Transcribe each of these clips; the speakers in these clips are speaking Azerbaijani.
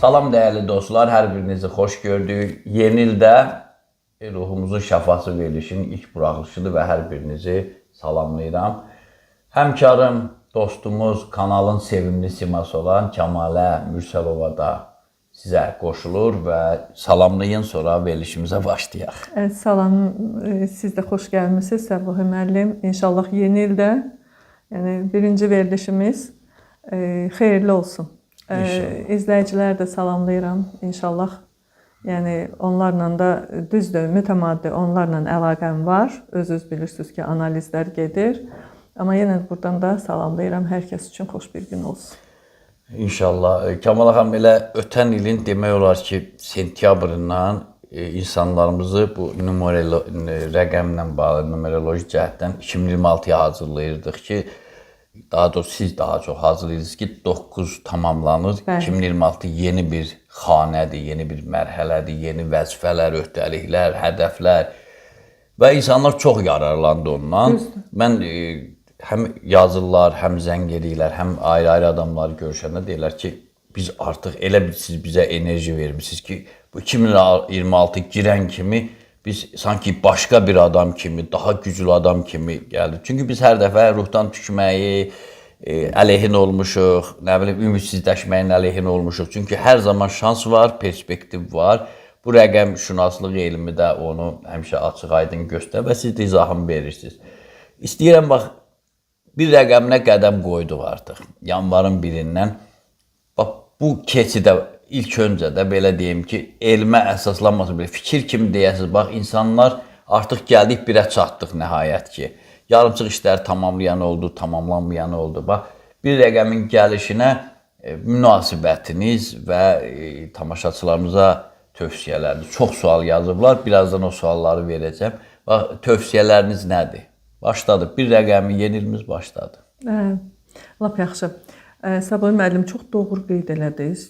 Salam dəyərli dostlar, hər birinizi xoş gördük. Yeni ildə ruhumuzun şəfası verilişinin ilk buraxılışıdır və hər birinizi salamlayıram. Həmkarım, dostumuz, kanalın sevimli siması olan Kəmalə Mürsəlova da sizə qoşulur və salamlayın, sonra verilişimizə başlayaq. Salam, siz də xoş gəlmisiniz Səbuhi müəllim. İnşallah yeni ildə, yəni birinci verilişimiz xeyirli olsun. İzləyiciləri də salamlayıram inşallah. Yəni onlarla da düzdür, mütəmadi onlarla əlaqəm var. Özünüz bilirsiniz ki, analizlər gedir. Amma yenə buradan da salamlayıram. Hər kəs üçün xoş bir gün olsun. İnşallah. Kəmal xanım, elə ötən ilin demək olar ki, sentyabrından insanlarımızı bu rəqəmlə bağlı, numeroloji cəhətdən 2026-ya hazırlayırdıq ki, daha doğrusu siz daha çox hazırlayırdınız ki, 9 tamamlanır. Bəli. 2026 yeni bir xanədir, yeni bir mərhələdir, yeni vəzifələr, öhdəliklər, hədəflər və insanlar çox yararlandı ondan. Düzdür. Mən həm yazırlar, həm zəng edirlər, həm ayrı-ayrı adamları görüşəndə deyirlər ki, biz artıq elə siz bizə enerji vermişsiniz ki, bu 2026 girən kimi biz sanki başqa bir adam kimi, daha güclü adam kimi gəldik. Çünki biz hər dəfə ruhdan tükməyi əleyhin olmuşuq, nə bilim, ümidsizləşməyin əleyhin olmuşuq. Çünki hər zaman şans var, perspektiv var. Bu rəqəm şünaslıq elmi də onu həmişə açıq-aydın göstərir və siz də izahını verirsiniz. İstəyirəm, bax, bir rəqəminə qədəm qoyduq artıq. Yanvarın 1-dən. Bax, bu keçidə İlk öncə də belə deyim ki, elmə əsaslanmasın, belə fikir kimi deyəsiniz, bax, insanlar artıq gəldik, birə çatdıq nəhayət ki. Yarımçıq işləri tamamlayan oldu, tamamlanmayan oldu. Bax, bir rəqəmin gəlişinə münasibətiniz və tamaşaçılarımıza tövsiyələriniz. Çox sual yazıblar, birazdan o sualları verəcəm. Bax, tövsiyələriniz nədir? Başladı, bir rəqəmin yeni ilimiz başladı. Lap yaxşı. Səbuhi müəllim, çox doğru qeyd elədiniz.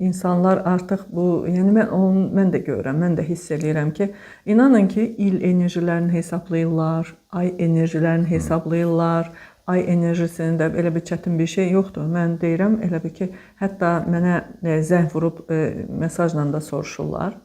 İnsanlar artıq bu, yəni mən də görürəm, mən də hiss eləyirəm ki, inanın ki, il enerjilərini hesablayırlar, ay enerjilərini hesablayırlar. Ay enerjisinin də elə bir çətin bir şey yoxdur. Mən deyirəm, elə bir ki, hətta mənə zəng vurub mesajla da soruşurlar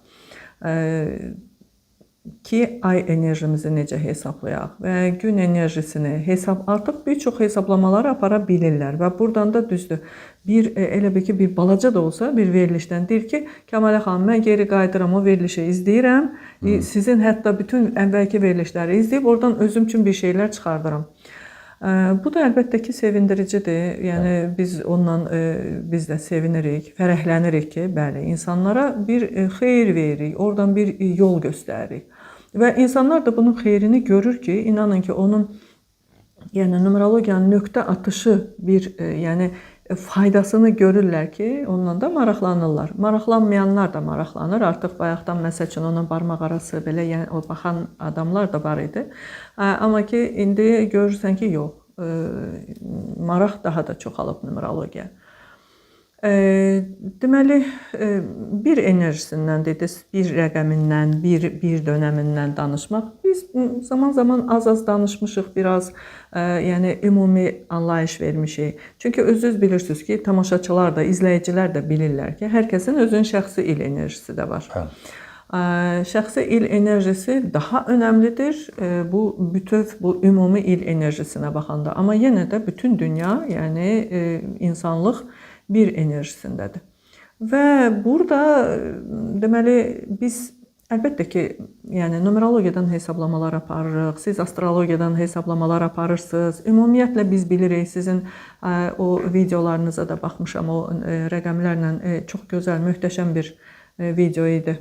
ki, ay enerjimizi necə hesablayaq və gün enerjisini artıq bir çox hesablamaları apara bilirlər və buradan da düzdür. Elə bir ki, bir balaca da olsa bir verilişdən deyir ki, Kəmalə xanım, mən geri qayıdıram, o verilişi izləyirəm, sizin hətta bütün əvvəlki verilişləri izləyib, oradan özüm üçün bir şeylər çıxardıram. Bu da əlbəttə ki, sevindiricidir. Yəni, biz də sevinirik, fərəhlənirik ki, bəli, insanlara bir xeyir veririk, oradan bir yol göstəririk. Və insanlar da bunun xeyrini görür ki, inanın ki, onun numerologiyanın nöqtə atışı bir faydasını görürlər ki, ondan da maraqlanırlar. Maraqlanmayanlar da maraqlanır. Artıq bayaqdan məsəl üçün onun barmaq arası belə o baxan adamlar da var idi. Amma ki, indi görürsən ki, yox. Maraq daha da çoxalıb numerologiya. Deməli, bir enerjisindən dediniz, bir rəqəmindən, bir dönəmindən danışmaq. Biz zaman-zaman az-az danışmışıq, biraz ümumi anlayış vermişik. Çünki özünüz bilirsiniz ki, tamaşaçılar da, izləyicilər də bilirlər ki, hər kəsin özünün şəxsi il enerjisi də var. Şəxsi il enerjisi daha önəmlidir bu bütöv, bu ümumi il enerjisinə baxanda. Amma yenə də bütün dünya, yəni insanlıq bir enerjisindədir. Və burada deməli biz əlbəttə ki, numerologiyadan hesablamalar aparırıq, siz astrologiyadan hesablamalar aparırsınız. Ümumiyyətlə biz bilirik, sizin o videolarınıza da baxmışam, o rəqəmlərlə çox gözəl, möhtəşəm bir video idi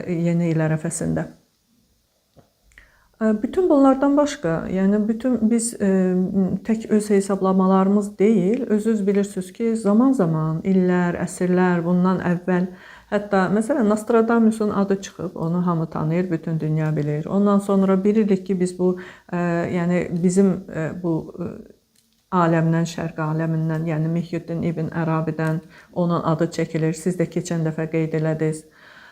yeni il ərəfəsində. Bütün bunlardan başqa, biz tək öz hesablamalarımız deyil, özünüz bilirsiniz ki, zaman-zaman, illər, əsrlər, bundan əvvəl, hətta, məsələn, Nostradamus'un adı çıxıb, onu hamı tanıyır, bütün dünya bilir. Ondan sonra bilirik ki, biz bu, bizim bu aləmdən, şərq aləmindən, Muhyiddin İbn Ərabidən onun adı çəkilir. Siz də keçən dəfə qeyd elədiniz.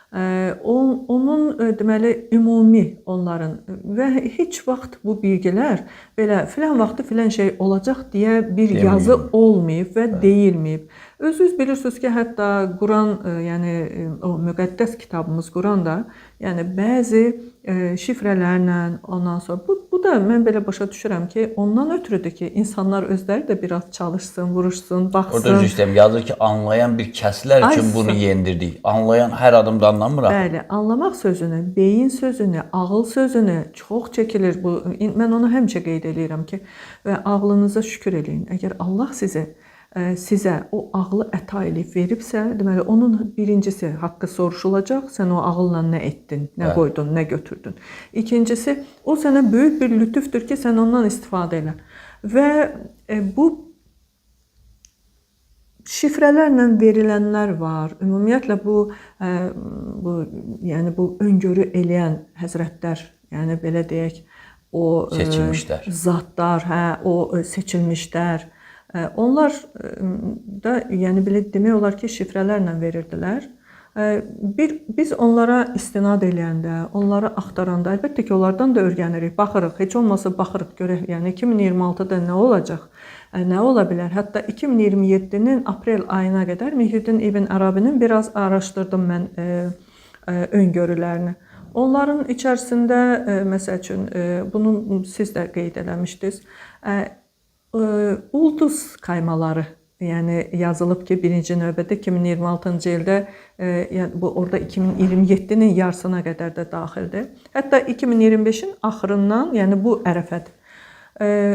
Onun deməli ümumi onların və heç vaxt bu bilgilər belə filan vaxtı filan şey olacaq deyə bir yazı olmayıb və deyilməyib. Özünüz bilirsiniz ki, hətta Quran, yəni o müqəddəs kitabımız Quranda, yəni bəzi şifrələrlə, ondan sonra bu da mən belə başa düşürəm ki, ondan ötürüdür ki, insanlar özləri də biraz çalışsın, vuruşsun, baxsın. Orada özür istəyirəm, yazır ki, anlayan bir kəslər üçün bunu yendirdik. Anlayan hər adımda anlamır. Bəli, anlamaq sözünü, beyin sözünü, ağıl sözünü çox çəkilir bu. Mən onu həmişə qeyd edirəm ki, və ağlınıza şükür eləyin. Əgər Allah sizə o ağlı əta edib veribsə, deməli onun birincisi haqqı soruşulacaq. Sən o ağılla nə etdin, nə qoydun, nə götürdün. İkincisi, o sənə böyük bir lütufdur ki, sən ondan istifadə elə. Və bu şifrələrlə verilənlər var. Ümumiyyətlə yəni bu öngörü eləyən həzrətlər, yəni belə deyək, o seçilmişlər. Zatlar, o seçilmişlər. Onlar da yəni belə demək olar ki, şifrələrlə verirdilər. Biz onlara istinad eləyəndə, onları axtaranda, əlbəttə ki, onlardan da öyrənirik, baxırıq. Heç olmasa baxırıq, görək, yəni 2026-da nə olacaq, nə ola bilər. Hətta 2027-nin aprel ayına qədər Mühyiddin İbn Ərabinin biraz araşdırdım mən öngörülərini. Onların içərisində, məsəl üçün, bunu siz də qeyd eləmişdiniz, ulduz kaymaları, yəni yazılıb ki, birinci növbədə 2026-cı ildə, yəni bu orada 2027-nin yarısına qədər də daxildir. Hətta 2025-in axırından, yəni bu ərəfədir.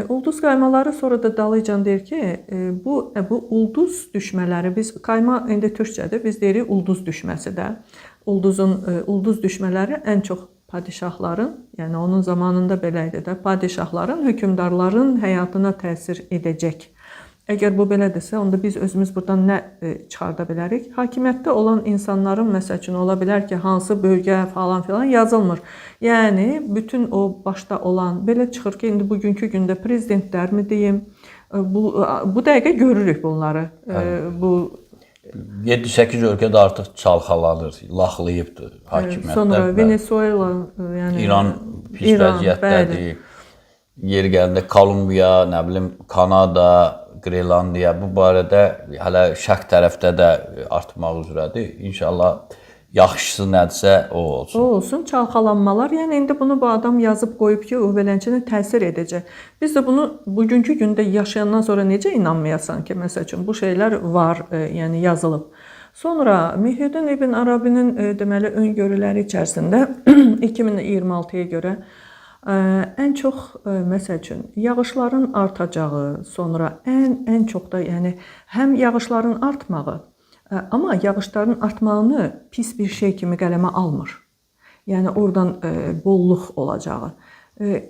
Ulduz kaymaları sonra da dalıcan deyir ki, bu ulduz düşmələri, biz kayma indi türkçədir, biz deyirik ulduz düşməsi də. Ulduz düşmələri ən çox padişahların, yəni onun zamanında belə idi də, padişahların, hökmdarların həyatına təsir edəcək. Əgər bu belədirsə, onda biz özümüz buradan nə çıxarda bilərik? Hakimiyyətdə olan insanların, məsəl üçün, ola bilər ki, hansı bölgə falan filan yazılmır. Yəni, bütün o başda olan, belə çıxır ki, indi bugünkü gündə prezidentlər mi deyim, bu dəqiqə görürük bunları. Bu 7-8 ölkədə artıq çalxalanır, laxlayıbdır hakimiyyətlər. Sonra Venezuela, yəni İran pis vəziyyətdədir. Yeri gəlində Kolumbiya, nə bilim, Kanada, Qreylandiya bu barədə hələ şərq tərəfdə də artmaq üzrədir. İnşallah yaxşısı nədirsə o olsun. O olsun, çalxalanmalar. Yəni indi bunu bu adam yazıb qoyub ki, o belənçinə təsir edəcək. Biz də bunu bugünkü gündə yaşayandan sonra necə inanmayasan ki, məsəl üçün bu şeylər var, yəni yazılıb. Sonra Mühyiddin İbn Ərabinin deməli öngörüləri içərisində 2026-ya görə ən çox məsəl üçün yağışların artacağı, sonra ən çox da yəni həm yağışların artmağı, amma yağışların artmağını pis bir şey kimi qələmə almır. Yəni oradan bolluq olacağı.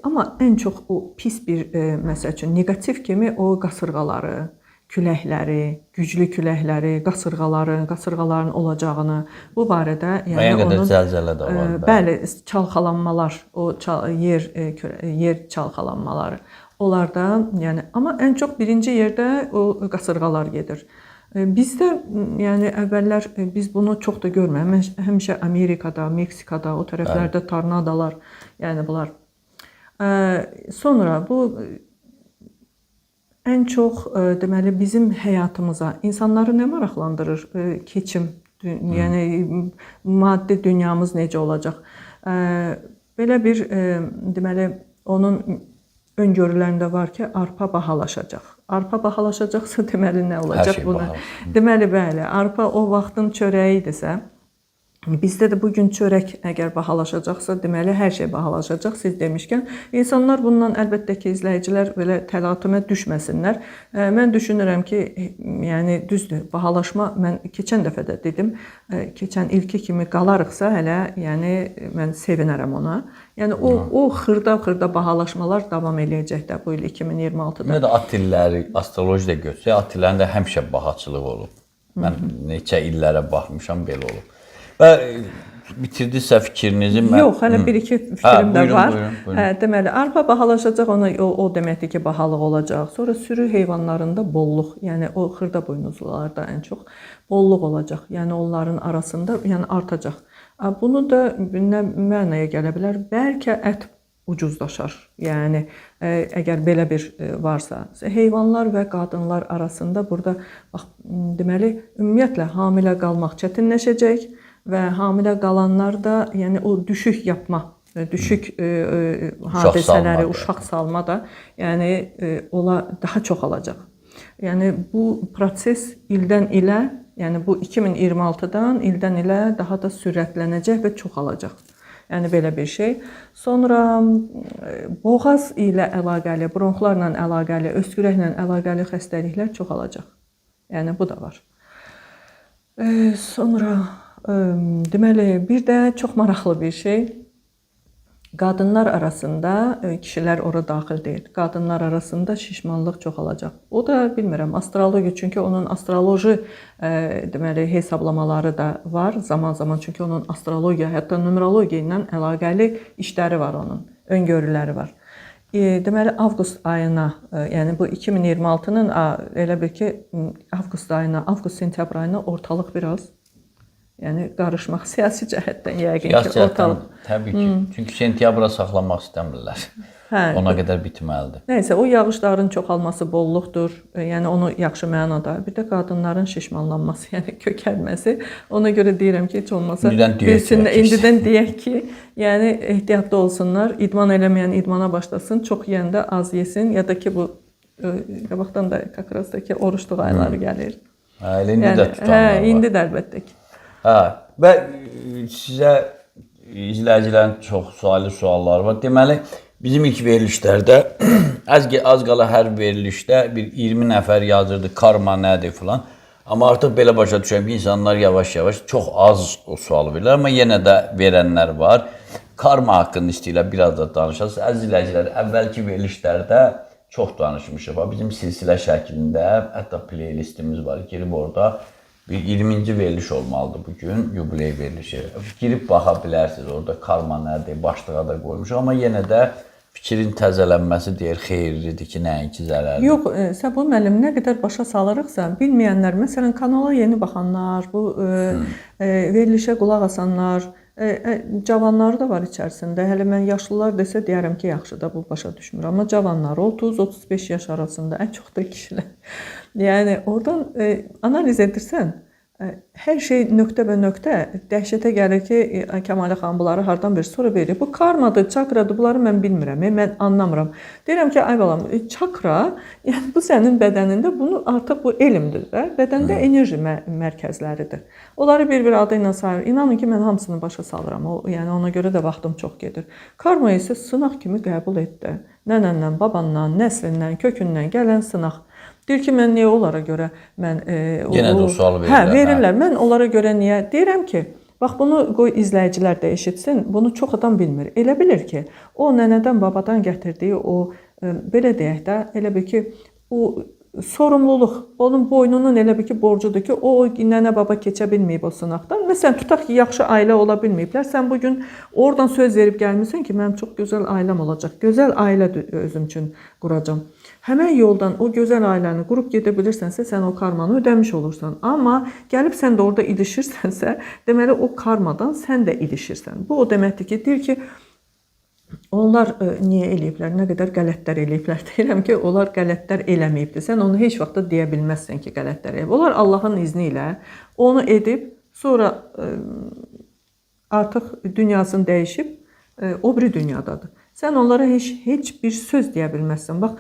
Amma ən çox o pis bir məsəl üçün neqativ kimi o qasırğaları, küləkləri, güclü küləkləri, qasırğaların olacağını, bu barədə yəni onun zəlzələ də var. Bəli, çalxalanmalar, o yer çalxalanmaları. Onlarda, yəni amma ən çox birinci yerdə o qasırğalar gedir. Bizdə yəni əvvəllər biz bunu çox da görmürük. Həmişə Amerikada, Meksikada, o tərəflərdə tornadolar, yəni bunlar. Sonra bu ən çox deməli bizim həyatımıza, insanları nə maraqlandırır? Keçim, yəni maddi dünyamız necə olacaq? Belə bir deməli onun öngörülərində var ki, arpa bahalaşacaq. Arpa bahalaşacaqsa deməli nə olacaq buna? Deməli bəli, arpa o vaxtın çörəyidirsə, bizdə də bugün çörək əgər bahalaşacaqsa, deməli hər şey bahalaşacaq. Siz demişkən, insanlar bundan əlbəttə ki, izləyicilər belə təlatümə düşməsinlər. Mən düşünürəm ki, yəni düzdür, bahalaşma, mən keçən dəfə də dedim, keçən ilki kimi qalarıqsa hələ, yəni mən sevinərəm ona. Yəni o xırda bahalaşmalar davam eləyəcək də bu il 2026-da. Nə də at illəri, astrolojide götürsək, at illərində həmişə bahaçılıq olub. Mən neçə illərə baxmışam, belə olub. Və bitirdisə fikrinizi mən... Yox, hələ bir-iki fikrim də var. Buyurun. Deməli, arpa bahalaşacaq, o deməkdir ki, bahalıq olacaq. Sonra sürü heyvanlarında bolluq, yəni o xırda buynuzlularda ən çox bolluq olacaq. Yəni onların arasında yəni artacaq. Bunu da nə mənaya gələ bilər? Bəlkə ət ucuzlaşar. Yəni əgər belə bir varsa, heyvanlar və qadınlar arasında burada bax deməli ümumiyyətlə hamilə qalmaq çətinləşəcək və hamilə qalanlar da yəni o düşük yapma, düşük hadisələri, uşaq salma da yəni ola daha çox olacaq. Yəni bu proses ildən ilə, yəni bu 2026-dan ildən ilə daha da sürətlənəcək və çoxalacaq. Yəni belə bir şey. Sonra boğaz ilə əlaqəli, bronxlarla əlaqəli, öskürəklə əlaqəli xəstəliklər çoxalacaq. Yəni bu da var. Sonra deməli bir də çox maraqlı bir şey. Qadınlar arasında, kişilər ora daxil deyil, qadınlar arasında şişmanlıq çoxalacaq. O da bilmirəm, astrologiya, çünki onun astroloji deməli hesablamaları da var zaman-zaman, çünki onun astrologiya, hətta numerologiya ilə əlaqəli işləri var onun, öngörüləri var. Deməli avqust ayına, yəni bu 2026-nın elə bil ki avqust ayına, avqust-sentyabr ayına ortalıq biraz yəni qarışmaq siyasi cəhətdən yəqin ki ortalıq. Təbii ki. Çünki sentyabra saxlamaq istəmirlər. Ona qədər bitməlidir. Nəysə, o yağışların çoxalması, bolluqdur. Yəni onu yaxşı mənada. Bir də qadınların şişmanlanması, yəni kökəlməsi. Ona görə deyirəm ki, heç olmasa indidən deyək ki, yəni ehtiyatlı olsunlar. İdman eləməyən idmana başlasın, çox yeyəndə az yesin, ya da ki bu qabaqdan da kakrazda oruçluq ayları gəlir. İndi də tutanlar var. İndi də əlbəttə ki. Və sizə izləyicilərin çox sualları var. Deməli, bizim ilk verilişlərdə az qala hər verilişdə bir 20 nəfər yazırdı, karma nədir filan. Amma artıq belə başa düşürəm ki, insanlar yavaş-yavaş çox az o sualı verirlər, amma yenə də verənlər var. Karma haqqında istəyirlər biraz da danışasınız. Əziz izləyicilər, əvvəlki verilişlərdə çox danışmışıq. Bizim silsilə şəklində hətta playlistimiz var. Girib orada bir 20-ci veriliş olmalıdır bugün, yubiley verilişi. Girib baxa bilərsiniz, orada karma nədir, başlığa da qoymuşuq. Amma yenə də fikrin təzələnməsi deyir, xeyirlidir ki, nəinki zərərlidir. Yox, Səbuhi müəllim, nə qədər başa salırıqsa, bilməyənlər, məsələn, kanala yeni baxanlar, bu verilişə qulaq asanlar, cavanları da var içərisində. Hələ mən yaşlılar desə deyərəm ki, yaxşı da bu başa düşmür. Amma cavanlar 30-35 yaş arasında ən çox da kişilər. Yəni oradan analiz edirsən, hər şey nöqtə və nöqtə dəhşətə gəlir ki, Kəmalə xanım bunları hardan bir sonra verir. Bu karmadır, çakradır, bunları mən bilmirəm, mən anlamıram. Deyirəm ki, ay balam, çakra, yəni bu sənin bədənində, bunu artıq bu elmdir də, bədəndə enerji mərkəzləridir. Onları bir-bir adı ilə sayır. İnanın ki, mən hamısını başa salıram. Yəni ona görə də vaxtım çox gedir. Karma isə sınaq kimi qəbul etdi. Nənəndən, babandan, nəslindən, kökündən gələn sınaq. Deyir ki, mən niyə onlara görə mən yenə də o sualı verirlər. Verirlər. Mən onlara görə niyə? Deyirəm ki, bax bunu qoy izləyicilər də eşitsin. Bunu çox adam bilmir. Elə bilir ki, o nənədən, babadan gətirdiyi o belə deyək də, elə bil ki, o sorumluluq, onun boynunun elə bil ki, borcudur ki, o nənə baba keçə bilməyib o sınaqdan. Məsələn, tutaq ki, yaxşı ailə ola bilməyiblər. Sən bugün oradan söz verib gəlmirsən ki, mənim çox gözəl ailəm olacaq. Gözəl ailə özüm üçün quracam. Həmən yoldan o gözəl ailəni qurub gedə bilirsənsə, sən o karmanı ödəmiş olursan. Amma gəlib sən də orada ilişirsənsə, deməli o karmadan sən də ilişirsən. Bu o deməkdir ki, deyir ki, onlar niyə eləyiblər, nə qədər qələtlər eləyiblər. Deyirəm ki, onlar qələtlər eləməyibdir. Sən onu heç vaxt da deyə bilməzsən ki, qələtlər eləyib. Onlar Allahın izni ilə onu edib, sonra artıq dünyasını dəyişib, o biri dünyadadır. Sən onlara heç bir söz deyə bilməzsən. Bax,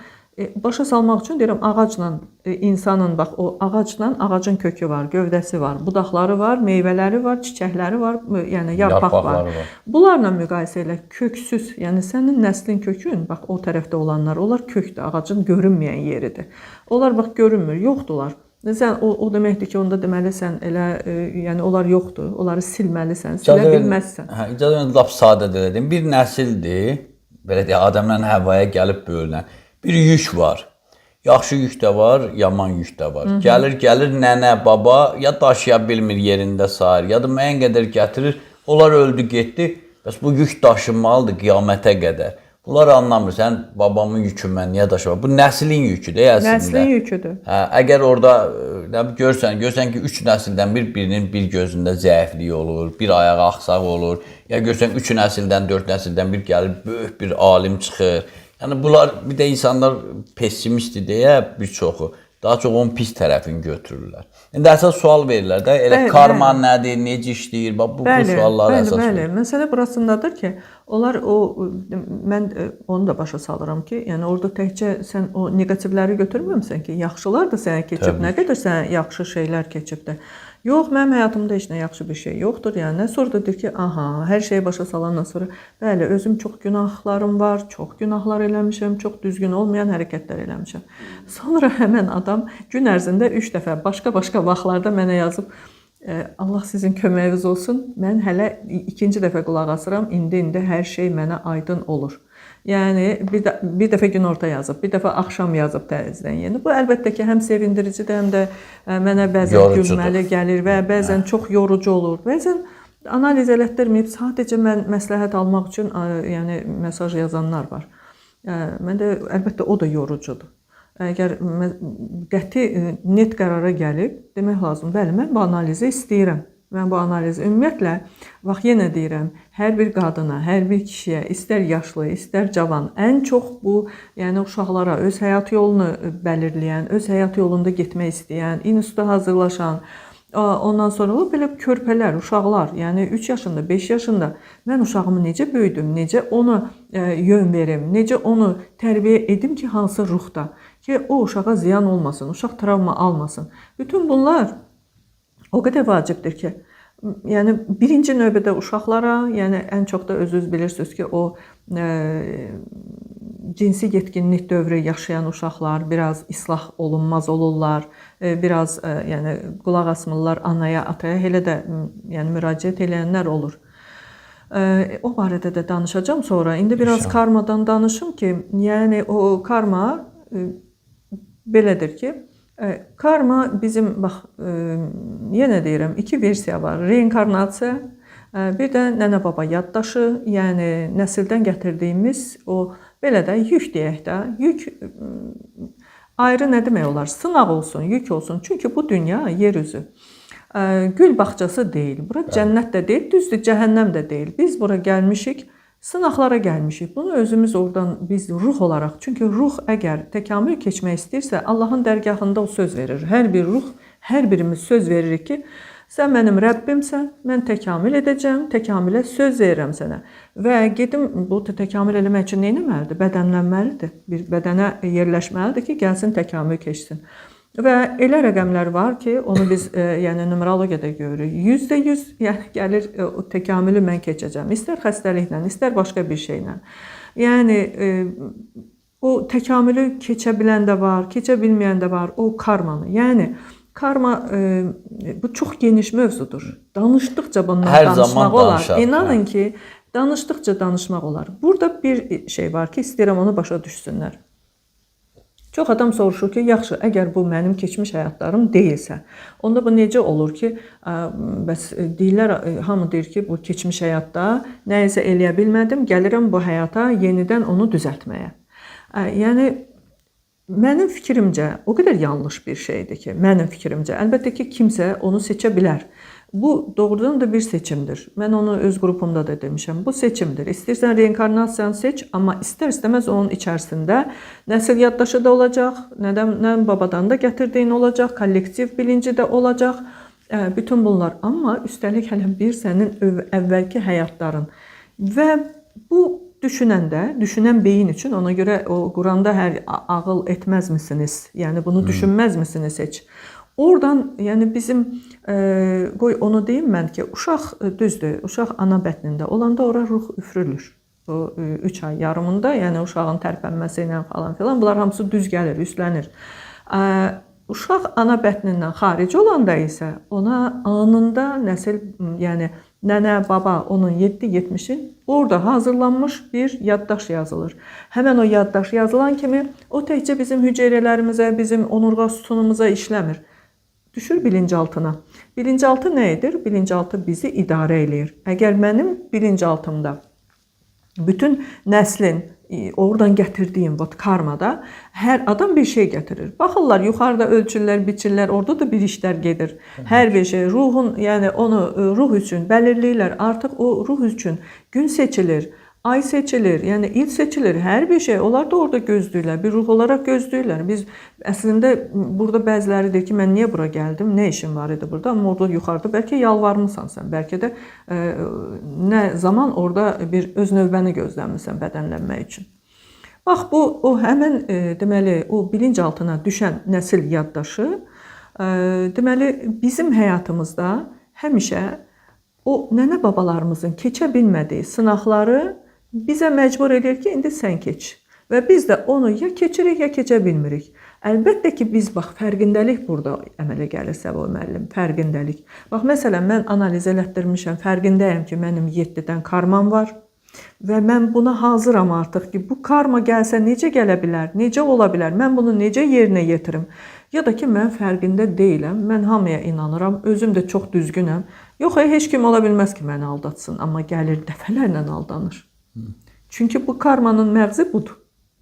başa salmaq üçün deyirəm, ağacla insanın, bax o ağacla ağacın kökü var, gövdəsi var, budaqları var, meyvələri var, çiçəkləri var, yəni yarpaqları var. Bunlarla müqayisə elə köksüz, yəni sənin nəslin kökün, bax o tərəfdə olanlar, onlar kökdür, ağacın görünməyən yeridir. Onlar bax görünmür, yoxdular. Sən o deməkdir ki, onda deməli sən elə, yəni onlar yoxdur, onları silməlisən, silə bilməzsən. İcazə verin, lap sadə dedim. Bir nəsildir, belə deyək, Adəmdən Həvvaya gəlib bölünən. Bir yük var. Yaxşı yük də var, yaman yük də var. Gəlir nənə, baba ya daşıya bilmir yerində sayır, ya da müəyyən qədər gətirir. Onlar öldü, getdi. Bəs bu yük daşınmalıdır qiyamətə qədər. Bunlar anlamır. Sən babamın yükü mən niyə daşıyam? Bu nəslin yüküdür əslində. Nəslin yüküdür. Hə, əgər orada görsən ki 3 nəsildən birinin bir gözündə zəiflik olur, bir ayağı axsaq olur, ya görsən 3 nəsildən, 4 nəsildən bir gəlir böyük bir alim çıxır. Yəni bunlar bir də insanlar pessimistdir deyə bir çoxu daha çox onun pis tərəfini götürürlər. İndi əsas sual verirlər də, elə karma nədir, necə işləyir? Bu suallar əsas verir. Bəli, məsələ burasındadır ki, onlar mən onu da başa salıram ki, yəni orada təkcə sən o neqativləri götürməmsən ki, yaxşılar da sənə keçib, nə qədər sənə yaxşı şeylər keçibdir. Yox, mənim həyatımda heç nə yaxşı bir şey yoxdur. Yəni sonra deyir ki, aha, hər şeyi başa salandan sonra, bəli, özüm çox günahlarım var, çox günahlar eləmişəm, çox düzgün olmayan hərəkətlər eləmişəm. Sonra həmin adam gün ərzində 3 dəfə başqa-başqa vaxtlarda mənə yazıb, Allah sizin köməyiniz olsun. Mən hələ ikinci dəfə qulaq asıram. İndi hər şey mənə aydın olur. Yəni bir dəfə günorta yazıb, bir dəfə axşam yazıb təzədən yeni. Bu əlbəttə ki, həm sevindiricidir, həm də mənə bəzən gülməli gəlir və bəzən çox yorucu olur. Bəzən analiz elətdirməyib, sadəcə mən məsləhət almaq üçün yəni mesaj yazanlar var. Məndə əlbəttə o da yorucudur. Əgər qəti net qərara gəlib, demək lazım, bəli, mən bu analizi istəyirəm. Mən bu analizi ümumiyyətlə, bax yenə deyirəm, hər bir qadına, hər bir kişiyə, istər yaşlı, istər cavan, ən çox bu, yəni uşaqlara öz həyat yolunu bəlirləyən, öz həyat yolunda getmək istəyən, instituta hazırlaşan, ondan sonra o belə körpələr, uşaqlar, yəni 3 yaşında, 5 yaşında mən uşağımı necə böyüdüm, necə ona yön verim, necə onu tərbiyə edim ki, hansı ruhda, ki o uşağa ziyan olmasın, uşaq travma almasın. Bütün bunlar o qədər vacibdir ki, yəni birinci növbədə uşaqlara, yəni ən çox da özünüz bilirsiniz ki, o cinsi yetkinlik dövrü yaşayan uşaqlar biraz islah olunmaz olurlar, biraz yəni qulaq asmırlar anaya, ataya, elə də yəni müraciət edənlər olur. O barədə də danışacağım sonra. İndi biraz karmadan danışım ki, yəni o karma belədir ki, karma bizim, bax, yenə deyirəm, 2 versiya var. Reinkarnasiya, bir də nənə-baba yaddaşı, yəni nəsildən gətirdiyimiz o, belə də yük deyək də, yük ayrı nə demək olar? Sınaq olsun, yük olsun. Çünki bu dünya, yer üzü, gül bağçası deyil. Bura cənnət də deyil, düzdür, cəhənnəm də deyil. Biz bura gəlmişik, sınaqlara gəlmişik. Bunu özümüz oradan biz ruh olaraq, çünki ruh əgər təkamül keçmək istəyirsə, Allahın dərgahında o söz verir. Hər bir ruh, hər birimiz söz veririk ki, sən mənim Rəbbimsən, mən təkamül edəcəm, təkamülə söz verirəm sənə. Və gedim, bu təkamül eləmək üçün nə etməlidir? Bədənlənməlidir. Bir bədənə yerləşməlidir ki, gəlsin təkamül keçsin. Və elə rəqəmlər var ki, onu biz yəni numerologiyada görürük. %100 yəni gəlir o təkamülü mən keçəcəm. İstər xəstəliklə, istər başqa bir şeylə. Yəni o təkamülü keçə bilən də var, keçə bilməyən də var. O karmanı. Yəni karma bu çox geniş mövzudur. Danışdıqca bundan danışmaq olar. İnanın ki, danışdıqca danışmaq olar. Burada bir şey var ki, istəyirəm onu başa düşsünlər. Çox adam soruşur ki, yaxşı, əgər bu mənim keçmiş həyatlarım deyilsə, onda bu necə olur ki, bəs deyirlər, hamı deyir ki, bu keçmiş həyatda nəyisə eləyə bilmədim, gəlirəm bu həyata yenidən onu düzəltməyə. Yəni, mənim fikrimcə, o qədər yanlış bir şeydir ki, mənim fikrimcə, əlbəttə ki, kimsə onu seçə bilər. Bu doğrudan da bir seçimdir. Mən onu öz qrupumda da demişəm. Bu seçimdir. İstəyirsən reinkarnasiyanı seç, amma istər-istəməz onun içərisində nəsil yaddaşı da olacaq, nədən babadan da gətirdiyin olacaq, kollektiv bilinci də olacaq. Bütün bunlar. Amma üstəlik hələ bir sənin əvvəlki həyatların. Və bu düşünəndə, düşünən beyin üçün, ona görə o Quranda hər ağıl etməz misiniz? Yəni bunu düşünməz misiniz heç? Oradan, yəni bizim, qoy onu deyim mən ki, uşaq düzdür, uşaq ana bətnində olanda ora ruh üfürülür. O 3 ay yarımında, yəni uşağın tərpənməsi ilə falan filan, bunlar hamısı düz gəlir, üstlənir. Uşaq ana bətnindən xaric olanda isə ona anında nəsil, yəni nənə, baba, onun 7-70-in orada hazırlanmış bir yaddaş yazılır. Həmən o yaddaş yazılan kimi o təkcə bizim hüceyrələrimizə, bizim onurğa sütunumuza işləmir. Düşür bilinçaltına. Bilinçaltı nə edir? Bilinçaltı bizi idarə eləyir. Əgər mənim bilinçaltımda bütün nəslin oradan gətirdiyim karmada hər adam bir şey gətirir. Baxırlar, yuxarıda ölçürlər, biçirlər, orada da bir işlər gedir. Hər bir şey ruhun, yəni onu ruh üçün bəlirləyirlər. Artıq o ruh üçün gün seçilir, ay seçilir, yəni il seçilir, hər bir şey. Onlar da orada gözləyirlər, bir ruh olaraq gözləyirlər. Biz əslində burada bəziləri deyir ki, mən niyə bura gəldim, nə işim var idi burada? Amma orada yuxarıda bəlkə yalvarmısan sən, bəlkə də nə zaman orada bir öz növbəni gözləmirsən bədənlənmək üçün. Bax, bu o həmin deməli o bilinc altına düşən nəsil yaddaşı deməli bizim həyatımızda həmişə o nənə babalarımızın keçə bilmədiyi sınaqları bizə məcbur edir ki, indi sən keç. Və biz də onu ya keçirik, ya keçə bilmirik. Əlbəttə ki, biz bax, fərqindəlik burada əmələ gəlir Səba müəllim, fərqindəlik. Bax, məsələn, mən analiz elətdirmişəm, fərqindəyəm ki, mənim 7-dən karmam var və mən buna hazıram artıq ki, bu karma gəlsə necə gələ bilər, necə ola bilər, mən bunu necə yerinə yetirim? Ya da ki, mən fərqində deyiləm, mən hamıya inanıram, özüm də çox düzgünəm. Yox, heç kim ola bilməz ki, məni aldatsın, amma gəlir dəfələrlə aldanır. Çünki bu karmanın məğzi budur.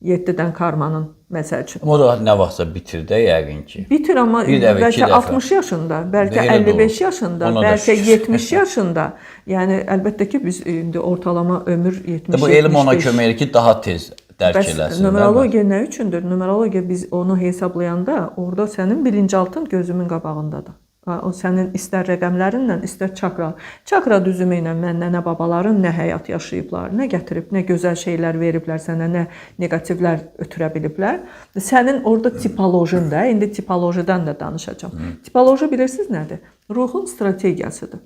7-dən karmanın məsəl üçün. O da nə vaxtsa bitir də yəqin ki. Bitir, amma bəlkə 60 yaşında, bəlkə 55 yaşında, bəlkə 70 yaşında. Yəni əlbəttə ki, biz indi ortalama ömür 70-75. Bu elm ona kömək edir ki, daha tez dərk eləsin. Numerologiya nə üçündür? Numerologiya biz onu hesablayanda orada sənin bilinçaltın gözümün qabağındadır. O sənin istər rəqəmlərinlə, istər çakra düzümü ilə mən nənə babaların nə həyat yaşayıblar, nə gətirib, nə gözəl şeylər veriblər sənə, nə negativlər ötürə biliblər. Sənin orada tipolojin də, indi tipolojidən də danışacağam. Tipoloji bilirsiniz nədir? Ruhun strategiyasıdır.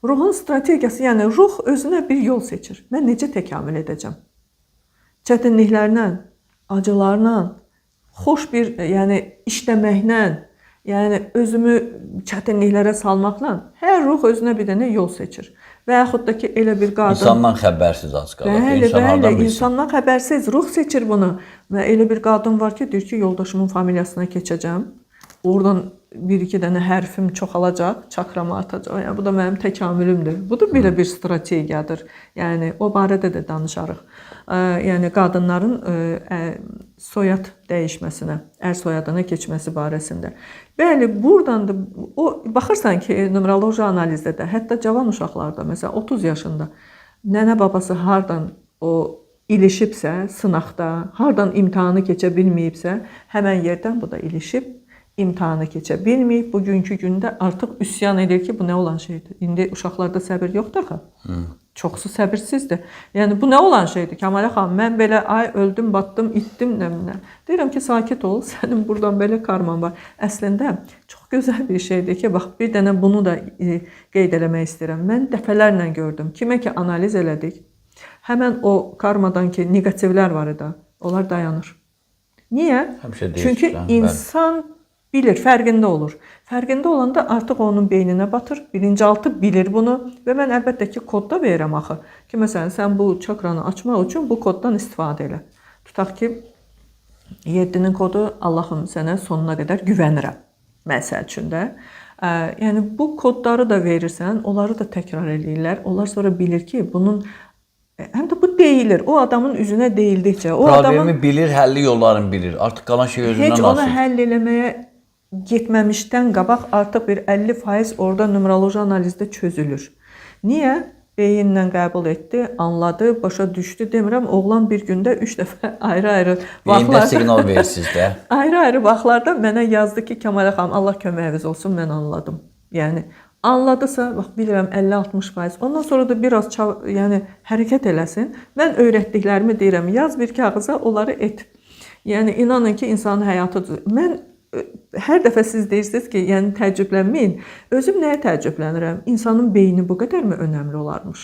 Ruhun strategiyası, yəni ruh özünə bir yol seçir. Mən necə təkamül edəcəm? Çətinliklərlə, acılarla, xoş bir, yəni işləməklə, yəni özümü çətinliklərə salmaqla hər ruh özünə bir dənə yol seçir. Və yaxud da ki, elə bir qadın... İnsandan xəbərsiz az qalır. Bəli, insandan xəbərsiz ruh seçir bunu. Və elə bir qadın var ki, deyir ki, yoldaşımın familiyasına keçəcəm. Oradan bir-iki dənə hərfim çoxalacaq, çakramı artacaq. Yəni, bu da mənim təkamülümdür. Bu da belə bir strategiyadır. Yəni, o barədə də danışarıq. Yəni, qadınların soyad dəyişməsinə, ər soyadına keçməsi barəsində. Bəli, buradan da, baxırsan ki, numeroloji analizdə də, hətta cavan uşaqlarda, məsələn, 30 yaşında nənə babası hardan o ilişibsə, sınaqda, hardan imtahanı keçə bilməyibsə, həmən yerdən bu da ilişib, imtahanı keçə bilməyib, bugünkü gündə artıq üsyan edir ki, bu nə olan şeydir? İndi uşaqlarda səbir yoxdur axı. Çoxsu səbirsizdir. Yəni, bu nə olan şeydir? Kəmalə xanım, mən belə ay öldüm, batdım, itdim, nə. Deyirəm ki, sakit ol, sənin buradan belə karman var. Əslində, çox gözəl bir şeydir ki, bax, bir dənə bunu da qeyd eləmək istəyirəm. Mən dəfələrlə gördüm. Kimə ki, analiz elədik, həmən o karmadan ki, negativlər var idi, onlar dayanır. Niyə? Çünki insan bilir, fərqində olur. Fərqində olanda artıq onun beyninə batır, bilinçaltı bilir bunu və mən əlbəttə ki, kodda verirəm axı. Ki, məsələn, sən bu çakranı açmaq üçün bu koddan istifadə elə. Tutaq ki, 7-nin kodu Allahım sənə sonuna qədər güvənirəm. Məsəl üçün də. Yəni, bu kodları da verirsən, onları da təkrar edirlər. Onlar sonra bilir ki, bunun həm də bu deyilir. O adamın üzünə deyildikcə. Problemi bilir, həlli yollarını bilir. Artıq qalan şey özündən asıl. Heç onu həll eləməyə getməmişdən qabaq artıq bir 50% orada numeroloji analizdə çözülür. Niyə? Beyinlə qəbul etdi, anladı, başa düşdü. Demirəm, oğlan bir gündə 3 dəfə ayrı-ayrı vaxtlarda... Beyində siqnal verirsiniz də. Ayrı-ayrı vaxtlarda mənə yazdı ki, Kəmalə xanım, Allah köməyiniz olsun, mən anladım. Yəni, anladısa, bax, bilirəm, 50-60%. Ondan sonra da biraz yəni, hərəkət eləsin. Mən öyrətdiklərimi deyirəm, yaz bir kağıza, onları et. Yəni, inanın ki, insanın həyatıdır. Mən hər dəfə siz deyirsiniz ki, yəni təəccüblənməyin. Özüm nəyə təəccüblənirəm? İnsanın beyni bu qədərmi önəmli olarmış?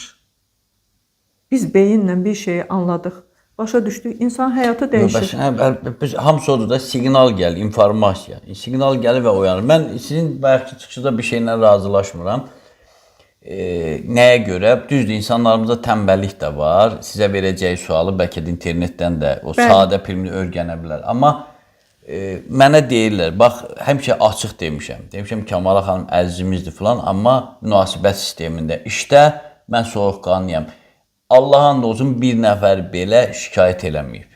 Biz beyinlə bir şeyi anladıq, başa düşdük, insan həyatı dəyişir. Hamısı odur da siqnal gəlir, informasiya. Siqnal gəlir və oyanır. Mən sizin bayaqki çıxışda bir şeylə razılaşmıram. Nəyə görə? Düzdür, insanlarımızda tənbəllik də var. Sizə verəcəyi sualı bəlkə də internetdən də o sadə filmini öyrənə bilər. Amma mənə deyirlər, bax, həmişə açıq demişəm. Demişəm, Kəmalə xanım əzizimizdir filan, amma münasibət sistemində, işdə mən soğuqqanlıyam. Allah and olsun bir nəfər belə şikayət eləməyib.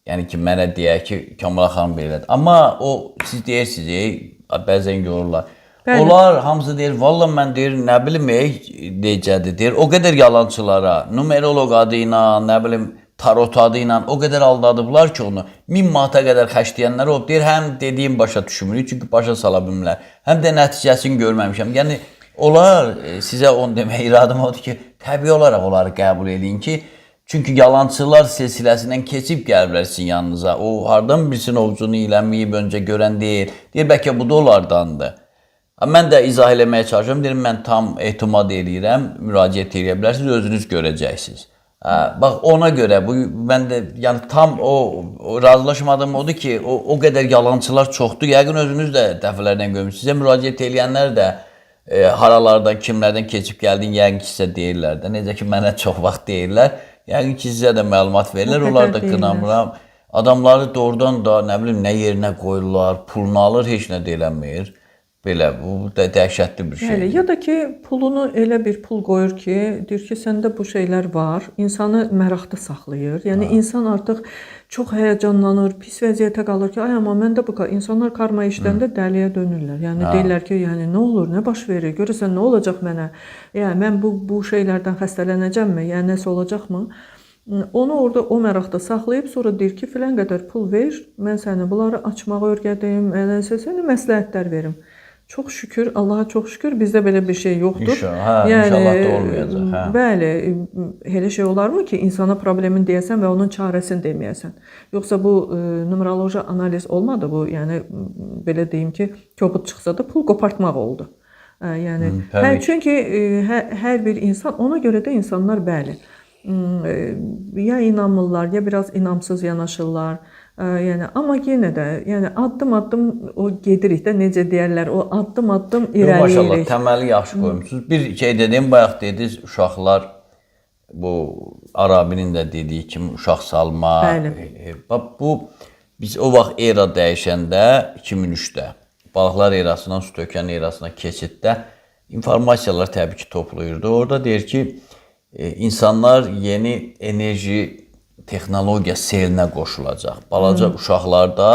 Yəni ki, mənə deyək ki, Kamala xanım belədir. Amma o, siz deyirsiniz, bəzən görürlər. Bəli. Onlar hamısı deyir, valla mən deyir, nə bilim, necədir, deyir, o qədər yalançılara, numeroloq adı ilə, nə bilim, tarot adı ilə o qədər aldadıblar ki onu, 1000 manata qədər xərcləyənlər olub, deyir, həm dediyim başa düşmürük, çünki başa sala bilmirlər, həm də nəticəsini görməmişəm. Yəni, onlar, sizə onu demək iradım odur ki, təbii olaraq onları qəbul edin ki, çünki yalançılar silsiləsindən keçib gəliblər sizin yanınıza. O, hardan bilsin ovcunu iləməyib, öncə görən deyil. Deyir, bəlkə bu da onlardandır. Mən də izah eləməyə çalışıyorum. Deyirəm, mən tam etimad eləyirəm, müraciət eləyə bilərsiniz, özünüz görəcəksiniz. Bax, ona görə, mən də yəni, tam o razılaşmadığım odur ki, o qədər yalançılar çoxdur. Yəqin özünüz də dəfələrdən görmüşsünüz. Sizə müraciət eləyənlər də haralardan, kimlərdən keçib gəldin, yəqin ki, sizə deyirlər də. Necə ki, mənə çox vaxt deyirlər. Yəqin ki, sizə də məlumat verirlər, onlar da qınamıram. Adamları doğrudan da, nə bilim, nə yerinə qoyurlar, pulunu alır, heç nə deyilənmir. Belə, bu da dəhşətli bir şey. Ya da ki, pulunu elə bir pul qoyur ki, deyir ki, səndə bu şeylər var, insanı məraqda saxlayır. Yəni, insan artıq çox həyəcanlanır, pis vəziyyətə qalır ki, ay, amma məndə bu kadar. İnsanlar karma işləndə dəliyə dönürlər. Yəni, deyirlər ki, yəni, nə olur, nə baş verir, görürsən, nə olacaq mənə? Yəni, mən bu şeylərdən xəstələnəcəmmi? Yəni, nəsə olacaqmı? Onu orada o məraqda saxlayıb, sonra deyir ki, filan qədər pul ver, mən səni bunları açmağı öyrədim, sənə məsləhətlər verim. Çox şükür, Allaha çox şükür, bizdə belə bir şey yoxdur. İnşallah da olmayacaq. Bəli, elə şey olarmı ki, insana problemin deyəsən və onun çarəsini deməyəsən. Yoxsa bu numeroloji analiz olmadı bu, yəni belə deyim ki, kobud çıxsa da pul qopartmaq oldu. Yəni, çünki hər bir insan, ona görə də insanlar bəli, ya inanmırlar, ya biraz inamsız yanaşırlar. Yəni, amma yenə də, yəni addım-addım o gedirik də, necə deyərlər, o addım-addım irəliyirik. Maşallah, təməli yaxşı qoymuşsunuz. Bir şey dedim, bayaq dediniz, uşaqlar, bu Arabinin də dediyi kimi uşaq salma. Bəli. Bu, biz o vaxt era dəyişəndə, 2003-də, balıqlar erasından su tökən erasına keçiddə informasiyalar təbii ki, toplayırdı. Orada deyir ki, insanlar yeni enerji texnologiya selinə qoşulacaq. Balaca uşaqlarda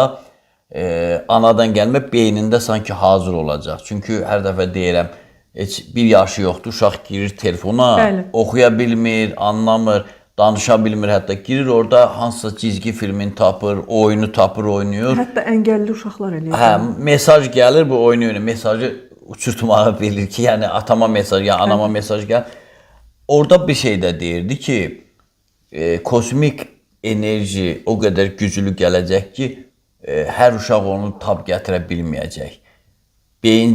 anadan gəlmə beynində sanki hazır olacaq. Çünki hər dəfə deyirəm, heç bir yaşı yoxdur, uşaq girir telefona, oxuya bilmir, anlamır, danışa bilmir, hətta girir orada hansısa cizgi filmini tapır, oyunu tapır, oynayır. Hətta əngəlli uşaqlar eləyir. Hə, mesaj gəlir, bu oyunu, mesajı uçurtmağı bilir ki, yəni atama mesaj, ya anama mesaj gəlir. Orada bir şey də deyirdi ki, kosmik enerji o qədər güclü gələcək ki, hər uşaq onu tab gətirə bilməyəcək. Beyin,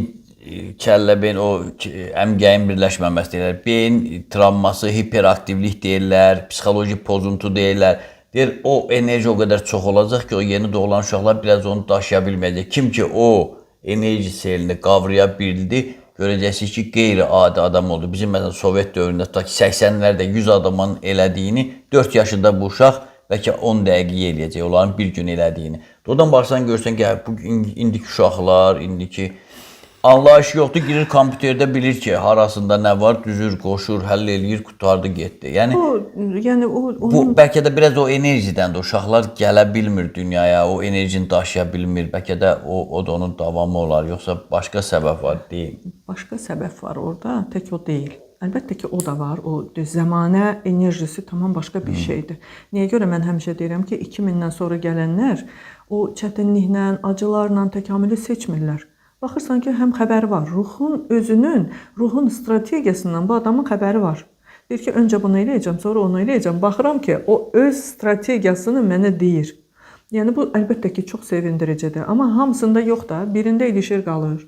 kəllə beyin, o əmgəyin birləşməməsi deyirlər. Beyin travması, hiperaktivlik deyirlər, psixoloji pozuntu deyirlər. Deyir, o enerji o qədər çox olacaq ki, o yeni doğulan uşaqlar biraz onu daşıya bilməyəcək. Kim ki, o enerji selini qavraya bildi, görəcəksiniz ki, qeyri-adi adam oldu. Bizim məsələn Sovet dövründə 80-lərdə 100 adamın elədiyini 4 yaşında bu uşaq bəlkə 10 dəqiqə eləyəcək, onların bir gün elədiyini. Oradan baxsan görsən ki, indiki uşaqlar, indiki anlayışı yoxdur, girir kompüterdə bilir ki, harasında nə var, düzür, qoşur, həll eləyir, qutardı, getdi. Yəni, bu bəlkə də biraz o enerjidəndir. Uşaqlar gələ bilmir dünyaya, o enerjini daşıya bilmir. Bəlkə də o da onun davamı olar, yoxsa başqa səbəb var, deyil. Başqa səbəb var orada, tək o deyil. Əlbəttə ki, o da var. O zəmanə enerjisi tamam başqa bir şeydir. Niyə görə mən həmişə deyirəm ki, 2000-dən sonra gələnlər o çətinliklə, acılarla təkamülü seçmirlər. Baxırsan ki, həm xəbəri var. Ruhun strategiyasından bu adamın xəbəri var. Deyir ki, öncə bunu eləyəcəm, sonra onu eləyəcəm. Baxıram ki, o öz strategiyasını mənə deyir. Yəni, bu əlbəttə ki, çox sevindiricidir. Amma hamısında yox da, birində ilişir qalır.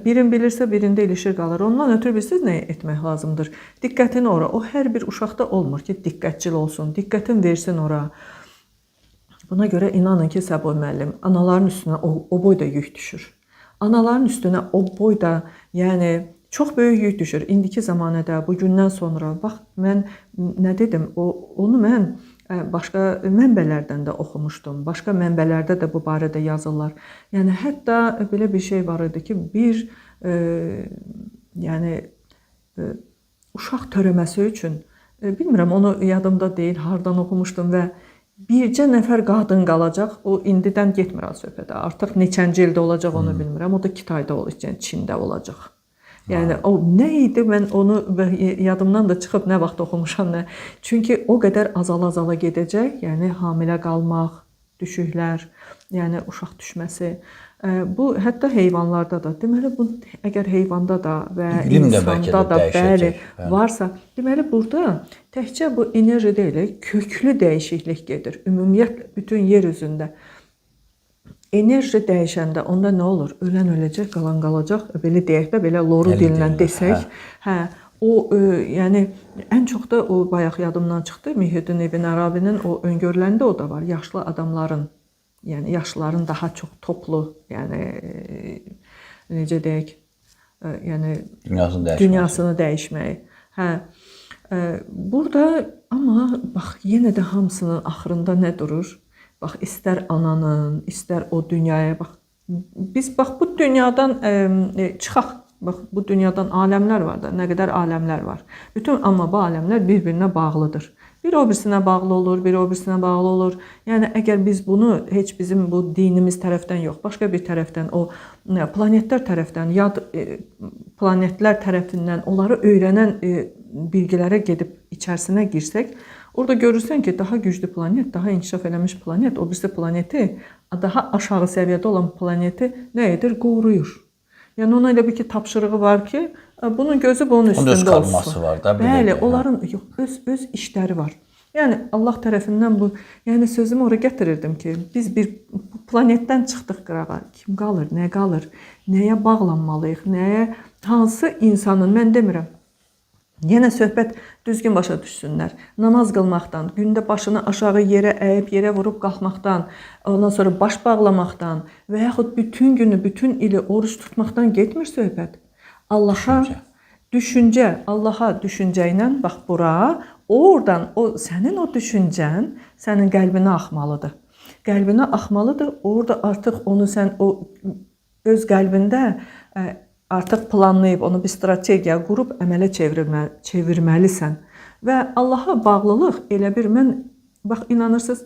Birin bilirsə, birində ilişir qalır. Ondan ötürü bilirsiniz nə etmək lazımdır? Diqqətini ora. O hər bir uşaqda olmur ki, diqqətcil olsun, diqqətin versin ora. Buna görə inanın ki, Səboy müəllim, anaların üstünə o boyda yük düşür. Anaların üstünə o boyda, yəni çox böyük yük düşür. İndiki zamanədə, bu gündən sonra, bax, mən nə dedim, onu mən başqa mənbələrdən də oxumuşdum. Başqa mənbələrdə də bu barədə yazırlar. Yəni, hətta belə bir şey var idi ki, uşaq törəməsi üçün bilmirəm, onu yadımda deyil, hardan oxumuşdum və bircə nəfər qadın qalacaq. O indidən getmir söhbətə. Artıq neçənci ildə olacaq onu bilmirəm. O da Kitayda olacaq, Çində olacaq. Yəni o nə idi? Mən onu yadımdan da çıxıb nə vaxt oxumuşam nə. Çünki o qədər azala-azala gedəcək. Yəni hamilə qalmaq, düşüklər, yəni uşaq düşməsi. Bu hətta heyvanlarda da. Deməli bu əgər heyvanda da və insanda da bəli varsa, deməli burada təkcə bu enerji deyil, köklü dəyişiklik gedir. Ümumiyyətlə bütün yer üzündə enerji dəyişəndə onda nə olur? Ölən öləcək, qalan qalacaq. Belə deyək də, belə loru dillə desək, yəni ən çox da o bayaq yadımdan çıxdı. Muhyiddin İbn Ərabinin o öngörülərində o da var. Yaşlı adamların, yəni yaşlıların daha çox toplu, yəni necə deyək, yəni dünyasını dəyişməyi. Burada amma bax yenə də hamısının axırında nə durur? Bax istər ananın, istər o dünyaya bax. Biz bax bu dünyadan çıxaq. Bax bu dünyadan aləmlər var da, nə qədər aləmlər var. Bütün amma bu aləmlər bir-birinə bağlıdır. Biri o birisinə bağlı olur, biri o birisinə bağlı olur. Yəni əgər biz bunu heç bizim bu dinimiz tərəfdən yox, başqa bir tərəfdən o planetlər tərəfdən, yad planetlər tərəfindən onları öyrənən bilgilərə gedib içərisinə girsək, orada görürsən ki, daha güclü planet, daha inkişaf eləmiş planet, o birisi planeti, daha aşağı səviyyədə olan planeti nə edir? Qoruyur. Yəni ona elə bir ki, tapşırığı var ki, bunun gözü bunun üstündə olsun. Öz qalması var da. Bəli, onların öz işləri var. Yəni Allah tərəfindən bu, yəni sözümü ora gətirirdim ki, biz bir planetdən çıxdıq qırağa. Kim qalır, nə qalır, nəyə bağlanmalıyıq, nəyə, hansı insanın, mən demirəm. Yenə söhbət düzgün başa düşsünlər. Namaz qılmaqdan, gündə başını aşağı yerə əyib, yerə vurub qalxmaqdan, ondan sonra baş bağlamaqdan və yaxud bütün günü, bütün ili oruç tutmaqdan getmir söhbət. Allaha düşüncə ilə bax bura, oradan sənin o düşüncən sənin qəlbinə axmalıdır. Qəlbinə axmalıdır. Orada artıq onu sən öz qəlbində artıq planlayıb, onu bir strategiya qurub əmələ çevirməlisən. Və Allaha bağlılıq elə bir, mən, bax inanırsınız,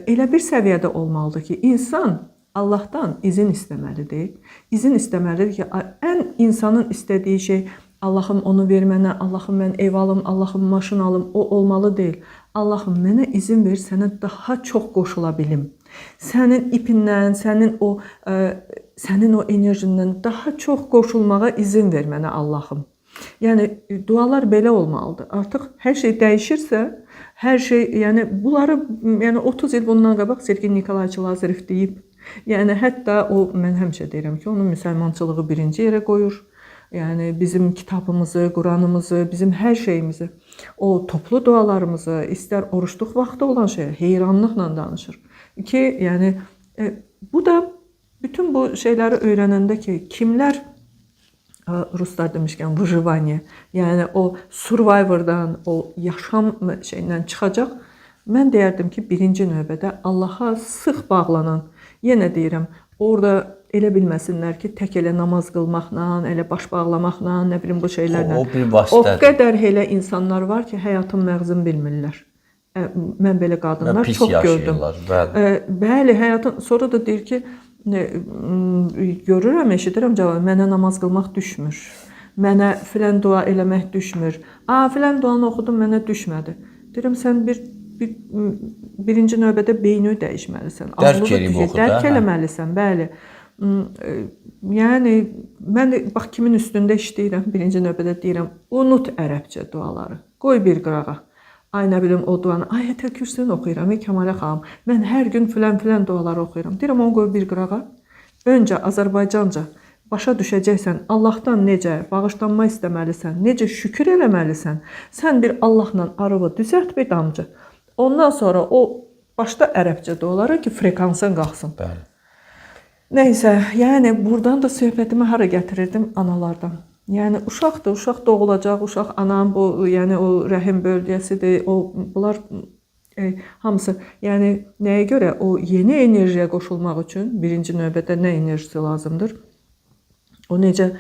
elə bir səviyyədə olmalıdır ki, insan Allahdan izin istəməlidir. İzin istəməlidir ki, ən insanın istədiyi şey, Allahım onu ver mənə, Allahım mən ev alım, Allahım maşın alım, o olmalı deyil. Allahım mənə izin ver, sənə daha çox qoşula bilim. Sənin ipindən, sənin o enerjindən daha çox qoşulmağa izin ver mənə Allahım. Yəni dualar belə olmalıdır. Artıq hər şey dəyişirsə, hər şey, yəni bunları, yəni 30 il bundan qabaq Sergey Nikolaevich Lazarev deyib. Yəni hətta mən həmişə deyirəm ki, onun müsəlmançılığı birinci yerə qoyur. Yəni bizim kitabımızı, Quranımızı, bizim hər şeyimizi, o toplu dualarımızı, istər oruçluq vaxtı olan şeyə heyranlıqla danışır. Ki, yəni bu da bütün bu şeyləri öyrənəndə ki, kimlər Ruslar demişkən выживание, yəni o survivordan, o yaşam şeyindən çıxacaq. Mən deyərdim ki, birinci növbədə Allaha sıx bağlanan, yenə deyirəm, orada elə bilməsinlər ki, tək elə namaz qılmaqla, elə baş bağlamaqla, nə bilim bu şeylərlə. O qədər elə insanlar var ki, həyatın məğzini bilmirlər. Mən belə qadınlar çox gördüm. Bəli, həyatın, sonra da deyir ki, görürəm, eşidirəm cavab, mənə namaz qılmaq düşmür. Mənə filan dua eləmək düşmür. Filan duanı oxudum, mənə düşmədi. Deyirəm, sən birinci növbədə beynini dəyişməlisən. Dərk eləməlisən, bəli. Yəni, mən bax, kimin üstündə işləyirəm, birinci növbədə deyirəm, unut ərəbcə duaları, qoy bir qırağa. Ay, nə bilim, o duanı, Ayətəl Kürsünü oxuyuram, Kəmalə xanım, mən hər gün filan duaları oxuyuram. Deyirəm, onu qoy bir qırağa. Öncə Azərbaycanca başa düşəcəksən, Allahdan necə bağışlanma istəməlisən, necə şükür eləməlisən, sən bir Allahla arığı düzəlt bir damcı. Ondan sonra o başda ərəbcə duaları ki, frekansın qalxsın. Bəli. Nəysə, yəni buradan da söhbətimi hara gətirirdim? Analardan. Yəni uşaqdır, uşaq doğulacaq, uşaq anam, bu, yəni o rəhim bölgəsidir, bunlar hamısı, yəni nəyə görə o yeni enerjiyə qoşulmaq üçün birinci növbədə nə enerjisi lazımdır? O necə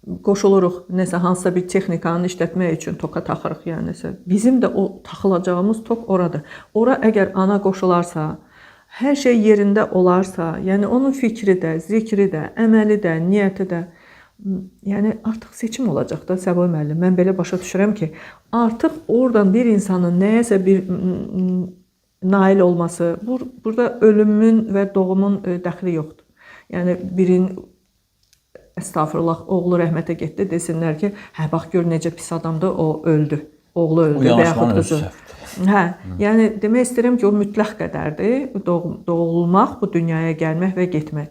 qoşuluruq nəsə hansısa bir texnikanı işlətmək üçün toka taxırıq, yəni nəsə. Bizim də o taxılacağımız tok oradır. Ora əgər ana qoşularsa, hər şey yerində olarsa, yəni onun fikri də, zikri də, əməli də, niyyəti də, yəni artıq seçim olacaq da Səba müəllim. Mən belə başa düşürəm ki, artıq oradan bir insanın nəyəsə bir nail olması, burada ölümün və doğumun dəxli yoxdur. Yəni birin estağfurullah, oğlu rəhmətə getdi, desinlər ki, hə bax gör necə pis adamdır, o öldü. Oğlu öldü və yaxud qızı. Hə, yəni demək istəyirəm ki, o mütləq qədərdir. Doğulmaq, bu dünyaya gəlmək və getmək.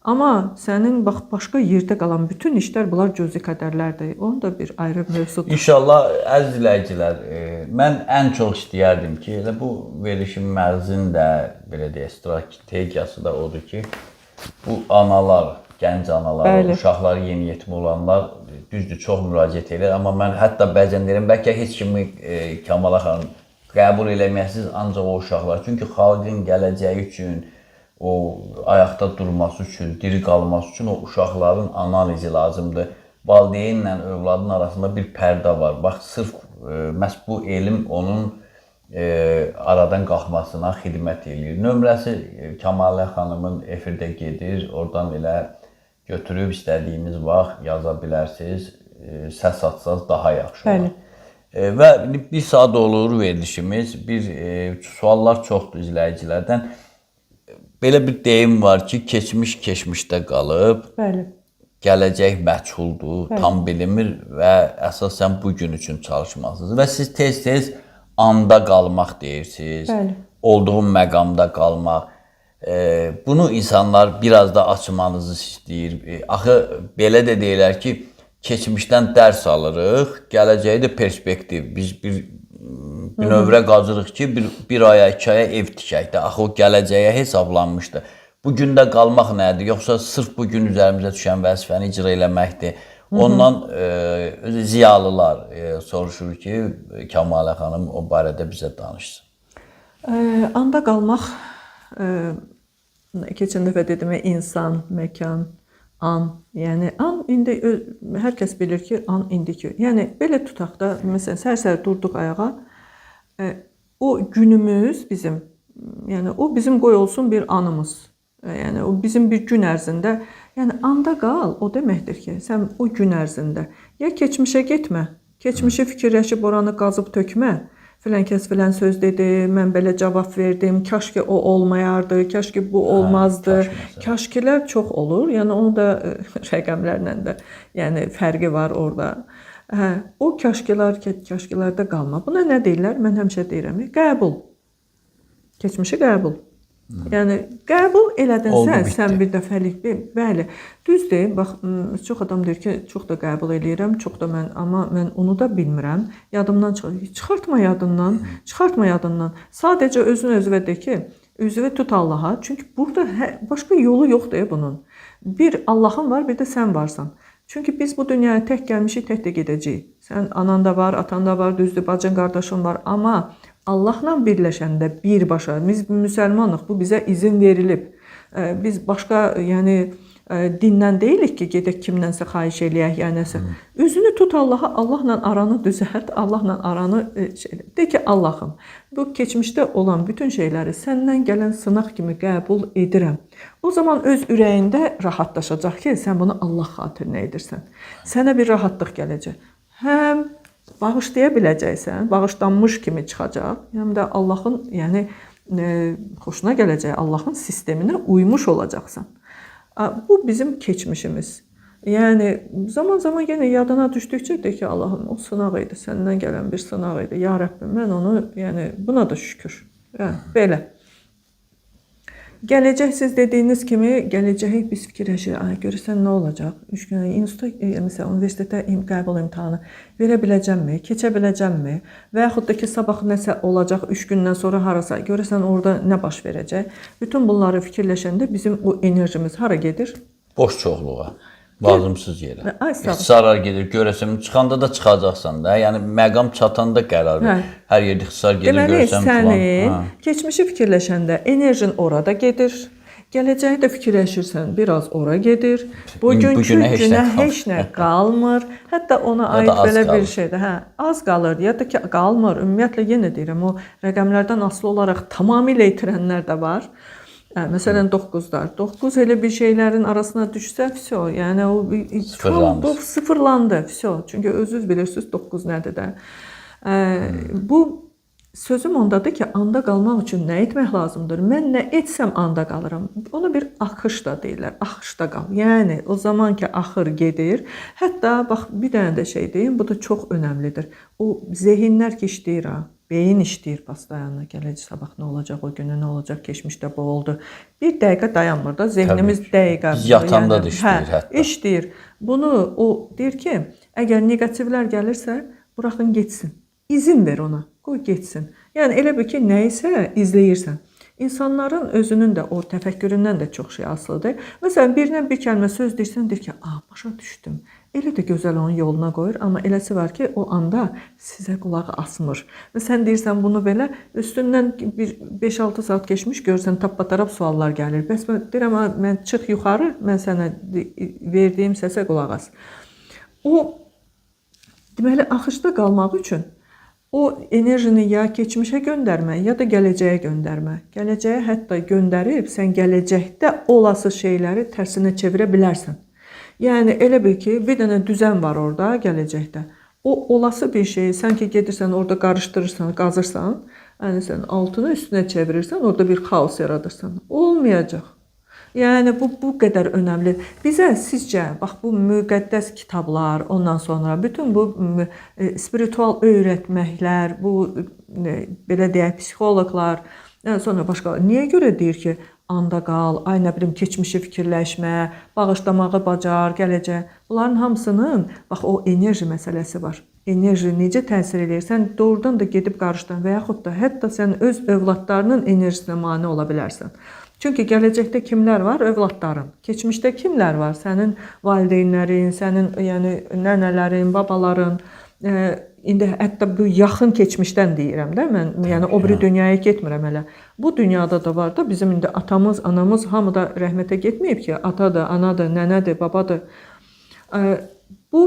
Amma sənin bax başqa yerdə qalan bütün işlər bunlar cüzi qədərlərdir. Onun da bir ayrı mövzudur. İnşallah əziz izləyicilər, mən ən çox istəyərdim ki, elə bu verilişin məzin də belə deyə strategiyası da odur ki, bu analar, gənc analar, uşaqlar, yeni yetim olanlar düzdür çox müraciət edir, amma mən hətta bəzən deyirəm, bəlkə heç kimi Kamala xanım qəbul eləməyəsiz ancaq o uşaqlar. Çünki xalqın gələcəyi üçün, o ayaqda durması üçün, diri qalması üçün o uşaqların analizi lazımdır. Valideynlə övladın arasında bir pərdə var. Bax, sırf məhz bu elm onun aradan qalxmasına xidmət edir. Nömrəsi Kamalə xanımın efirdə gedir, oradan elə götürüb istədiyiniz vaxt yaza bilərsiniz, səs atsaz daha yaxşı olur. Və bir saat olur verilişimiz, suallar çoxdur izləyicilərdən. Belə bir deyim var ki, keçmiş keçmişdə qalıb, gələcək məchuldur, tam bilinmir və əsasən bugün üçün çalışmalısınız. Və siz tez-tez anda qalmaq deyirsiniz, olduğun məqamda qalmaq. Bunu insanlar biraz da açmanızı istəyir. Axı, belə də deyirlər ki, keçmişdən dərs alırıq, gələcəyi də perspektiv. Biz bir növrə qazırıq ki, bir aya, 2 aya ev tikək də. Axı, o gələcəyə hesablanmışdı. Bugün də qalmaq nədir? Yoxsa sırf bugün üzərimizə düşən vəzifəni icra eləməkdir. Ondan ziyalılar soruşur ki, Kamalə xanım o barədə bizə danışsın. Anda qalmaq, keçən dəfə dedim, insan, məkan, an. Yəni, an indi, hər kəs bilir ki, an indiki. Yəni, belə tutaq da, məsələn, səhər-səhər durduq ayağa, o günümüz bizim, yəni, o bizim qoy olsun bir anımız. Yəni, o bizim bir gün ərzində, yəni, anda qal, o deməkdir ki, sən o gün ərzində ya keçmişə getmə, keçmişi fikirləşib oranı qazıb tökmə, filan kəs filan söz dedi, mən belə cavab verdim, kaş ki o olmayardı, kaş ki bu olmazdı, kaş kilər çox olur, yəni onu da rəqəmlərlə də yəni, fərqi var orada. O kaşkilərdə qalma. Buna nə deyirlər? Mən həmişə deyirəm, qəbul. Keçmişi qəbul. Yəni, qəbul elədinsə, sən bir dəfəlik, bəli, düzdür, bax, çox adam deyir ki, çox da qəbul eləyirəm, çox da mən, amma mən onu da bilmirəm, yadımdan çıxartma yadından, sadəcə özünə de ki, üzvə tut Allaha, çünki burada başqa yolu yoxdur bunun. Bir Allahın var, bir də sən varsan. Çünki biz bu dünyaya tək gəlmişik, tək də gedəcəyik. Sən anan da var, atan da var, düzdür, bacın, qardaşın var, amma Allahla birləşəndə birbaşa, biz müsəlmanıq, bu bizə izin verilib. Biz başqa, yəni, dindən deyilik ki, gedək kimdənsə xahiş eləyək, yəni nəsə. Üzünü tut Allaha, Allahla aranı düzəlt, Allahla aranı de ki, Allahım, bu keçmişdə olan bütün şeyləri səndən gələn sınaq kimi qəbul edirəm. O zaman öz ürəyində rahatlaşacaq ki, sən bunu Allah xatirinə edirsən. Sənə bir rahatlıq gələcək. Həm bağışlaya biləcəksən, bağışlanmış kimi çıxacaq, həm də Allahın, yəni, xoşuna gələcək, Allahın sisteminə uymuş olacaqsan. Bu bizim keçmişimiz. Yəni, zaman-zaman yenə yadına düşdükcə de ki, Allahım, o sınaq idi, səndən gələn bir sınaq idi. Ya Rəbbim, mən onu, yəni, buna da şükür. Belə. Gələcəksiz dediyiniz kimi, gələcəyi biz fikirləşirik, görürsən nə olacaq? 3 gün instituta, universitetə qəbul imtahanı verə biləcəmmi, keçə biləcəmmi? Və yaxud da ki, sabah nəsə olacaq 3 gündən sonra harasa, görürsən orada nə baş verəcək? Bütün bunları fikirləşəndə bizim o enerjimiz hara gedir? Boş çoxluğa. Lazımsız yerə. İxtisarlar gedir, görəsən, çıxanda da çıxacaqsan da, yəni məqam çatanda qərar verir. Hər yerdə ixtisar gedir, görəsən, deməli, sənin keçmişi fikirləşəndə enerjin orada gedir. Gələcəyi də fikirləşirsən, biraz ora gedir. Bugünə Bugünkü heç günə nə heç nə qalmır. Hətta ona Ya da aid az belə qalır. bir şeydir. Hə, az qalır ya da ki qalmır. Ümumiyyətlə yenə deyirəm, o rəqəmlərdən asılı olaraq tamamilə itirənlər də var. Məsələn 9'lar. 9 elə bir şeylərin arasına düşsə, vəsə, yəni o Sıfırlanır. sıfırlandı, vəsə. Çünki özünüz bilirsiniz 9 nədir də. Bu sözüm ondadır ki, anda qalmaq üçün nə etmək lazımdır? Mən nə etsəm anda qalıram. Ona bir axış da deyirlər. Axışda qal. Yəni o zaman ki axır gedir. Hətta bax bir dənə də şey deyim, bu da çox önəmlidir. O zehinlər ki işləyir ha. Beyin işləyir pastayanla. Gələcək sabah nə olacaq, o günü nə olacaq, keçmişdə bu oldu. Bir dəqiqə dayanmır da, zehnimiz dəqiqə. Biz yatanda da işləyir hətta. İşləyir. Bunu o deyir ki, əgər neqativlər gəlirsə, buraxın getsin. İzin ver ona. Qoy getsin. Yəni elə bil ki, nə isə izləyirsən. İnsanların özünün də o təfəkküründən də çox şey asılıdır. Məsələn, birindən bir kəlmə söz deyirsən, deyir ki, başa düşdüm. Elə də gözəl onun yoluna qoyur, amma eləsi var ki, o anda sizə qulağı asmır. Və sən deyirsən bunu belə, üstündən bir 5-6 saat keçmiş, görürsən tappatarab suallar gəlir. Bəs deyirəm, mən çıx yuxarı, mən sənə verdiyim səsə qulaq as. O, deməli, axışda qalmaq üçün o enerjini ya keçmişə göndərmə, ya da gələcəyə göndərmə. Gələcəyə hətta göndərib, sən gələcəkdə olası şeyləri tərsinə çevirə bilərsən. Yəni, elə bil ki, bir dənə düzən var orada, gələcəkdə. O, olası bir şeyi, sən ki gedirsən, orada qarışdırırsan, qazırsan, yəni sən altını üstünə çevirirsən, orada bir xaos yaradırsan. Olmayacaq. Yəni, bu qədər önəmli. Bizə sizcə, bax, bu müqəddəs kitablar, ondan sonra bütün bu spiritual öyrətməklər, bu, belə deyək, psixoloqlar, sonra başqalar, niyə görə deyir ki, anda qal, ay nə bilim, keçmişi fikirləşmə, bağışlamağı bacar, gələcək. Bunların hamısının, bax, o enerji məsələsi var. Enerji necə təsir edir? Sən doğrudan da gedib qarışdan və yaxud da hətta sən öz övladlarının enerjisinə mane ola bilərsən. Çünki gələcəkdə kimlər var? Övladların. Keçmişdə kimlər var? Sənin valideynlərin, sənin yəni nənələrin, babaların. İndi hətta bu yaxın keçmişdən deyirəm də mən, yəni o biri dünyaya getmirəm hələ. Bu dünyada da var da bizim indi atamız, anamız hamı da rəhmətə getməyib ki, atadır, anadır, nənədir, babadır. Bu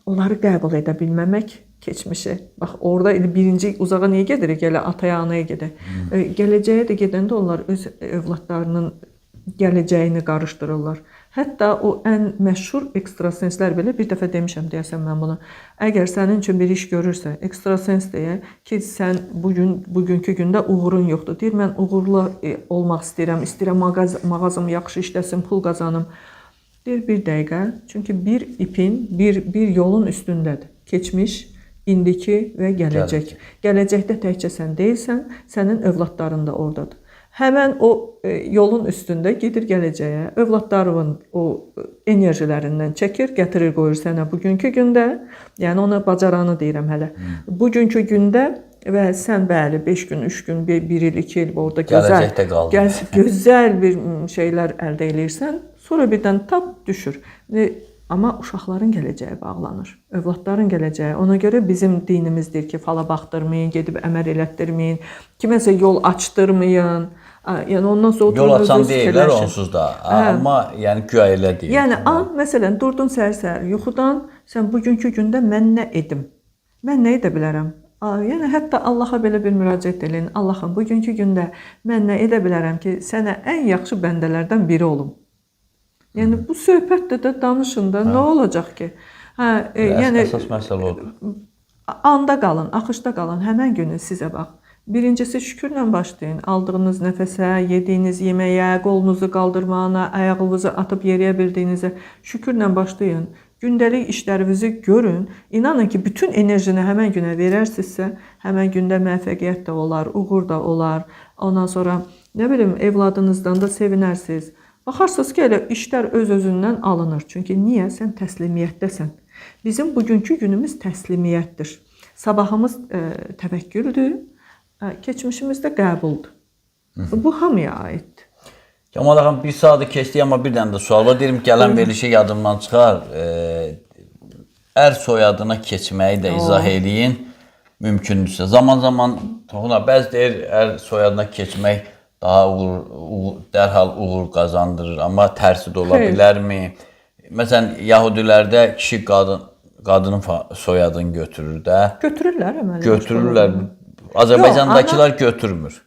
onları qəbul edə bilməmək keçmişi. Bax, orada birinci uzağa niyə gedirik? Elə ataya, anaya gedək. Gələcəyə də gedəndə onlar öz övladlarının gələcəyini qarışdırırlar. Hətta o ən məşhur ekstrasenslər belə, bir dəfə demişəm deyəsən mən bunu. Əgər sənin üçün bir iş görürsə, ekstrasens deyə ki, sən bugünkü gündə uğurun yoxdur. Deyir, mən uğurlu olmaq istəyirəm, mağazam yaxşı işləsin, pul qazanım. Deyir, bir dəqiqə, çünki bir ipin, bir yolun üstündədir. Keçmiş, indiki və gələcək. Gələcəkdə təkcə sən deyilsən, sənin övladların da oradadır. Həmən o yolun üstündə gedir gələcəyə, övladlarının o enerjilərindən çəkir, gətirir, qoyur sənə bugünkü gündə, yəni ona bacaranı deyirəm hələ. Bugünkü gündə və sən bəli 5 gün, 3 gün, 1 il, 2 il orada gözəl bir şeylər əldə edirsən, sonra birdən tap düşür. Amma uşaqların gələcəyi bağlanır, övladların gələcəyi. Ona görə bizim dinimiz deyir ki, fala baxdırmayın, gedib əməl elətdirməyin, kiməsə yol açdırmayın. Yəni ondan sonra yol açan deyirlər onsuz da. Amma yəni güya elə deyir. Yəni məsələn durdun səhər-səhər yuxudan, sən bugünkü gündə mən nə edim? Mən nə edə bilərəm? Yəni hətta Allaha belə bir müraciət edin. Allahım, bugünkü gündə mən nə edə bilərəm ki, sənə ən yaxşı bəndələrdən biri olum? Yəni bu söhbətdə də danışın da, nə olacaq ki? Yəni əsas məsələ odur. Anda qalın, axışda qalın, həmən günü sizə bax. Birincisi şükürlə başlayın. Aldığınız nəfəsə, yediyiniz yeməyə, qolunuzu qaldırmağına, ayağınızı atıb yeriyə bildiyinizə şükürlə başlayın. Gündəlik işlərinizi görün. İnanın ki, bütün enerjini həmən günə verərsinizsə, həmən gündə müvəffəqiyyət də olar, uğur da olar. Ondan sonra, nə bilim, evladınızdan da sevinərsiniz. Baxarsınız ki, elə işlər öz-özündən alınır. Çünki niyə? Sən təslimiyyətdəsən. Bizim bugünkü günümüz təslimiyyətdir. Sabahımız təvəkküldür, keçmişimiz də qəbuldur. Bu hamıya aiddir. Kamal ağam, bir saatı keçdi, amma bir dənə də sual var. Deyirəm, gələn verilişi yadımdan çıxar. Ər soyadına keçməyi də izah eləyin, mümkündürsə. Zaman-zaman, bəzi deyir, ər soyadına keçmək daha dərhal uğur qazandırır, amma tərsi də ola bilərmi? Məsələn, Yahudilərdə kişi qadının soyadını götürür də. Götürürlər əməliyyat. Götürürlər. Azərbaycandakılar götürmür.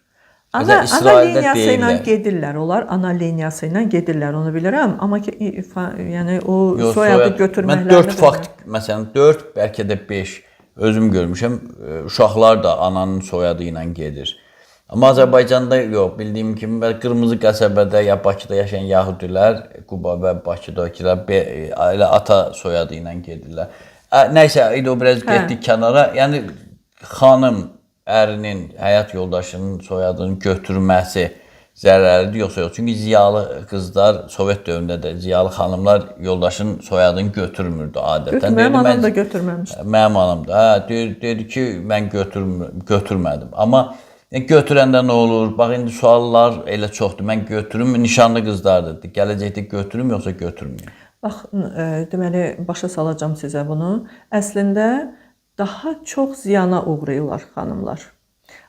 Ana liniyası ilə gedirlər, onlar ana liniyası ilə gedirlər, onu bilirəm. Amma ki, yəni o soyadı götürməklərini... Mən 4 fakt, məsələn 4, bəlkə də 5 özüm görmüşəm, uşaqlar da ananın soyadı ilə gedir. Amma Azərbaycanda yox, bildiyim kimi qırmızı qəsəbədə ya Bakıda yaşayan Yahudilər, Quba və Bakıdakılar elə ata soyadı ilə gedirlər. Nəysə, o biraz getdik kənara. Yəni xanım ərinin, həyat yoldaşının soyadını götürməsi zərərlidir yoxsa yox? Çünki ziyalı qızlar Sovet dövründə də ziyalı xanımlar yoldaşının soyadını götürmürdü adətən. Mənim anam da götürməmişdi. Mənim anam da. Dedi ki, mən götürmədim. Amma götürəndə nə olur? Bax, indi suallar elə çoxdur. Mən götürüm, nişanlı qızlardır. Gələcəkdə götürüm yoxsa götürməyim? Bax, deməli, başa salacağam sizə bunu. Əslində, daha çox ziyana uğrayırlar xanımlar.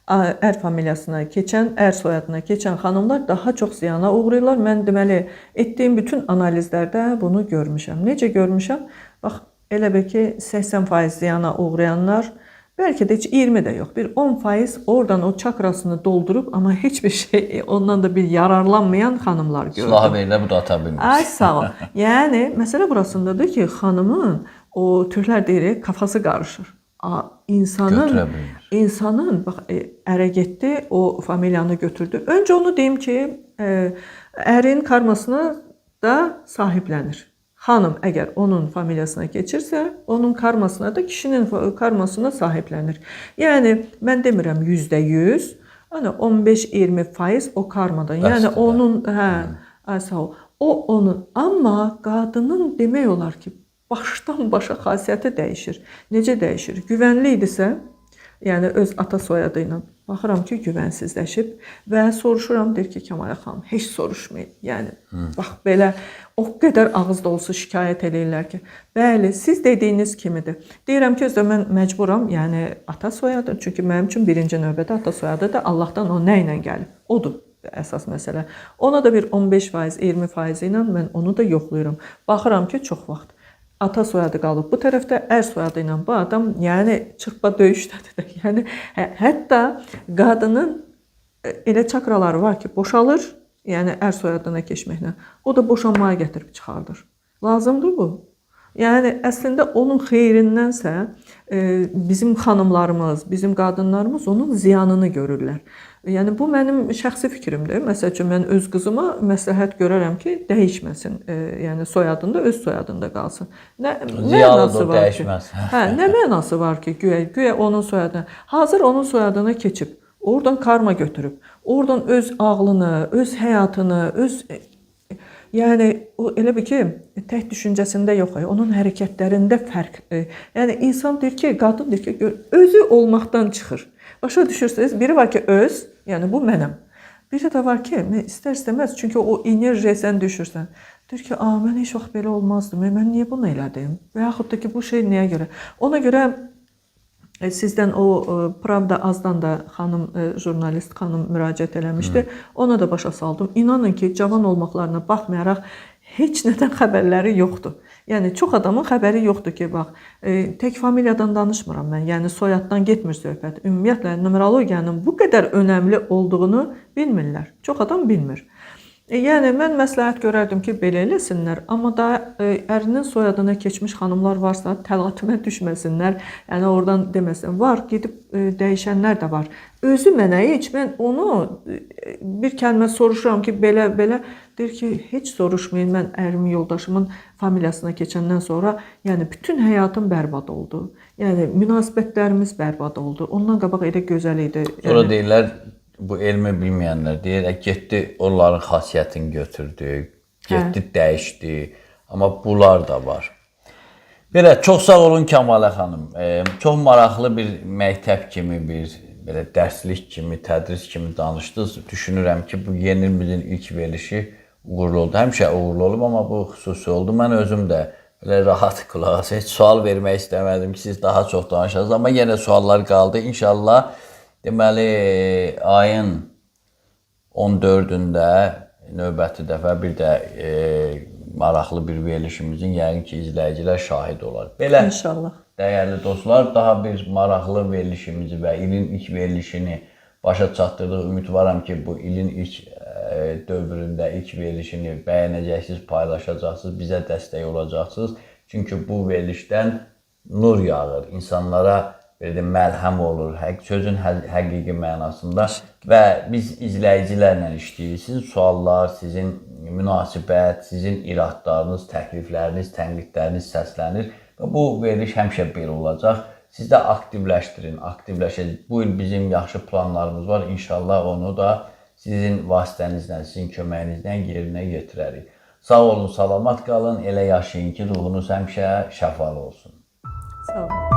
Ər familiyasına keçən, ər soyadına keçən xanımlar daha çox ziyana uğrayırlar. Mən deməli, etdiyim bütün analizlərdə bunu görmüşəm. Necə görmüşəm? Bax, elə bil ki, 80% ziyana uğrayanlar, bəlkə də heç 20 də yox, bir 10% oradan o çakrasını doldurub, amma heç bir şey, ondan da bir yararlanmayan xanımlar gördüm. Silahı verirlər, bu da ata bilmir. Ay, sağ ol. Yəni, məsələ burasındadır ki, xanımın, o türklər deyirik, kafası qarışır. İnsanın bax, ərə getdi, o familiyanı götürdü. Öncə onu deyim ki, ərin karmasına da sahiblənir. Xanım əgər onun familiyasına keçirsə, onun karmasına da kişinin karmasına sahiblənir. Yəni, mən demirəm %100, 15-20% o karmadan. Yəni, onun, sağ ol, o onun, amma qadının demək olar ki, başdan başa xasiyyəti dəyişir. Necə dəyişir? Güvənli idisə, yəni öz ata soyadı ilə baxıram ki, güvənsizləşib və soruşuram, deyir ki, Kəmalə xanım, heç soruşmayın. Yəni, bax, belə o qədər ağız dolusu şikayət edirlər ki, bəli, siz dediyiniz kimidir. Deyirəm ki, özdə mən məcburam, yəni ata soyadı, çünki mənim üçün birinci növbədə ata soyadı da Allahdan o nə ilə gəlib? Odur əsas məsələ. Ona da bir 15%, 20% ilə mən onu da yoxlayıram. Baxıram ki, çox vaxt ata soyadı qalıb bu tərəfdə, ər soyadı ilə bu adam, yəni çırpma döyüşdədir də. Yəni hətta qadının elə çakraları var ki, boşalır, yəni ər soyadına keçməklə. O da boşanmaya gətirib çıxardır. Lazımdır bu. Yəni əslində onun xeyrindənsə bizim xanımlarımız, bizim qadınlarımız onun ziyanını görürlər. Yəni bu mənim şəxsi fikrimdir. Məsəl üçün mən öz qızıma məsləhət görərəm ki, dəyişməsin. Yəni soyadında öz soyadında qalsın. Nə mənası var ki? Nə mənası var ki, güya onun soyadına, hazır onun soyadına keçib, oradan karma götürüb, oradan öz ağlını, öz həyatını, öz yəni o elə bir ki, tək düşüncəsində yox, onun hərəkətlərində fərq. Yəni insan deyir ki, qadın deyir ki, özü olmaqdan çıxır. Başa düşürsünüz, biri var ki, öz, yəni bu mənəm. Biri də var ki, istər-istəməz, çünki o enerjiyə sən düşürsən. Deyir ki, mən heç vaxt belə olmazdım, mən niyə bunu elədim? Və yaxud da ki, bu şey niyə görə? Ona görə sizdən o Pravda azdan da xanım, jurnalist xanım müraciət eləmişdi. Ona da başa saldım. İnanın ki, cavan olmaqlarına baxmayaraq heç nədən xəbərləri yoxdur. Yəni, çox adamın xəbəri yoxdur ki, bax, tək familiyadan danışmıram mən. Yəni, soyaddan getmir söhbət. Ümumiyyətlə, numerologiyanın bu qədər önəmli olduğunu bilmirlər. Çox adam bilmir. Yəni, mən məsləhət görərdim ki, belə eləsinlər. Amma da ərinin soyadına keçmiş xanımlar varsa, təlatümə düşməsinlər. Yəni, oradan deməsin, var, gedib dəyişənlər də var. Özü mənə heç, mən onu bir kəlmə soruşuram ki, belə, deyir ki, heç soruşmayın, mən ərimin yoldaşımın familiyasına keçəndən sonra, yəni, bütün həyatım bərbad oldu. Yəni, münasibətlərimiz bərbad oldu. Ondan qabaq elə gözəl idi. Sonra deyirlər, bu elmi bilməyənlər deyir, getdi onların xasiyyətini götürdü, getdi dəyişdi, amma bunlar da var. Belə, çox sağ olun Kəmalə xanım. Çox maraqlı bir məktəb kimi, bir belə dərslik kimi, tədris kimi danışdınız. Düşünürəm ki, bu yeni ilmizin ilk verilişi uğurlu oldu. Həmişə uğurlu olub, amma bu xüsusi oldu. Mən özüm də belə rahat qulaq asım. Heç sual vermək istəmədim ki, siz daha çox danışasınız, amma yenə suallar qaldı. İnşallah deməli, ayın 14-də növbəti dəfə bir də maraqlı bir verilişimizin yəqin ki, izləyicilər şahid olar. Belə, İnşallah. dəyərli dostlar, daha bir maraqlı verilişimizi və ilin ilk verilişini başa çatdırdıq. Ümidvaram ki, bu ilin ilk dövründə ilk verilişini bəyənəcəksiniz, paylaşacaqsınız, bizə dəstək olacaqsınız. Çünki bu verilişdən nur yağır, insanlara məlhəm olur, sözün həqiqi mənasında və biz izləyicilərlə işləyirik. Sizin suallar, sizin münasibət, sizin iradlarınız, təklifləriniz, tənqidləriniz səslənir və bu veriliş həmişə belə olacaq. Siz də aktivləşdirin, aktivləşin. Bu il bizim yaxşı planlarımız var. İnşallah onu da sizin vasitənizlə, sizin köməyinizlə yerinə yetirərik. Sağ olun, salamat qalın, elə yaşayın ki, ruhunuz həmişə şəfalı olsun. Sağ olun.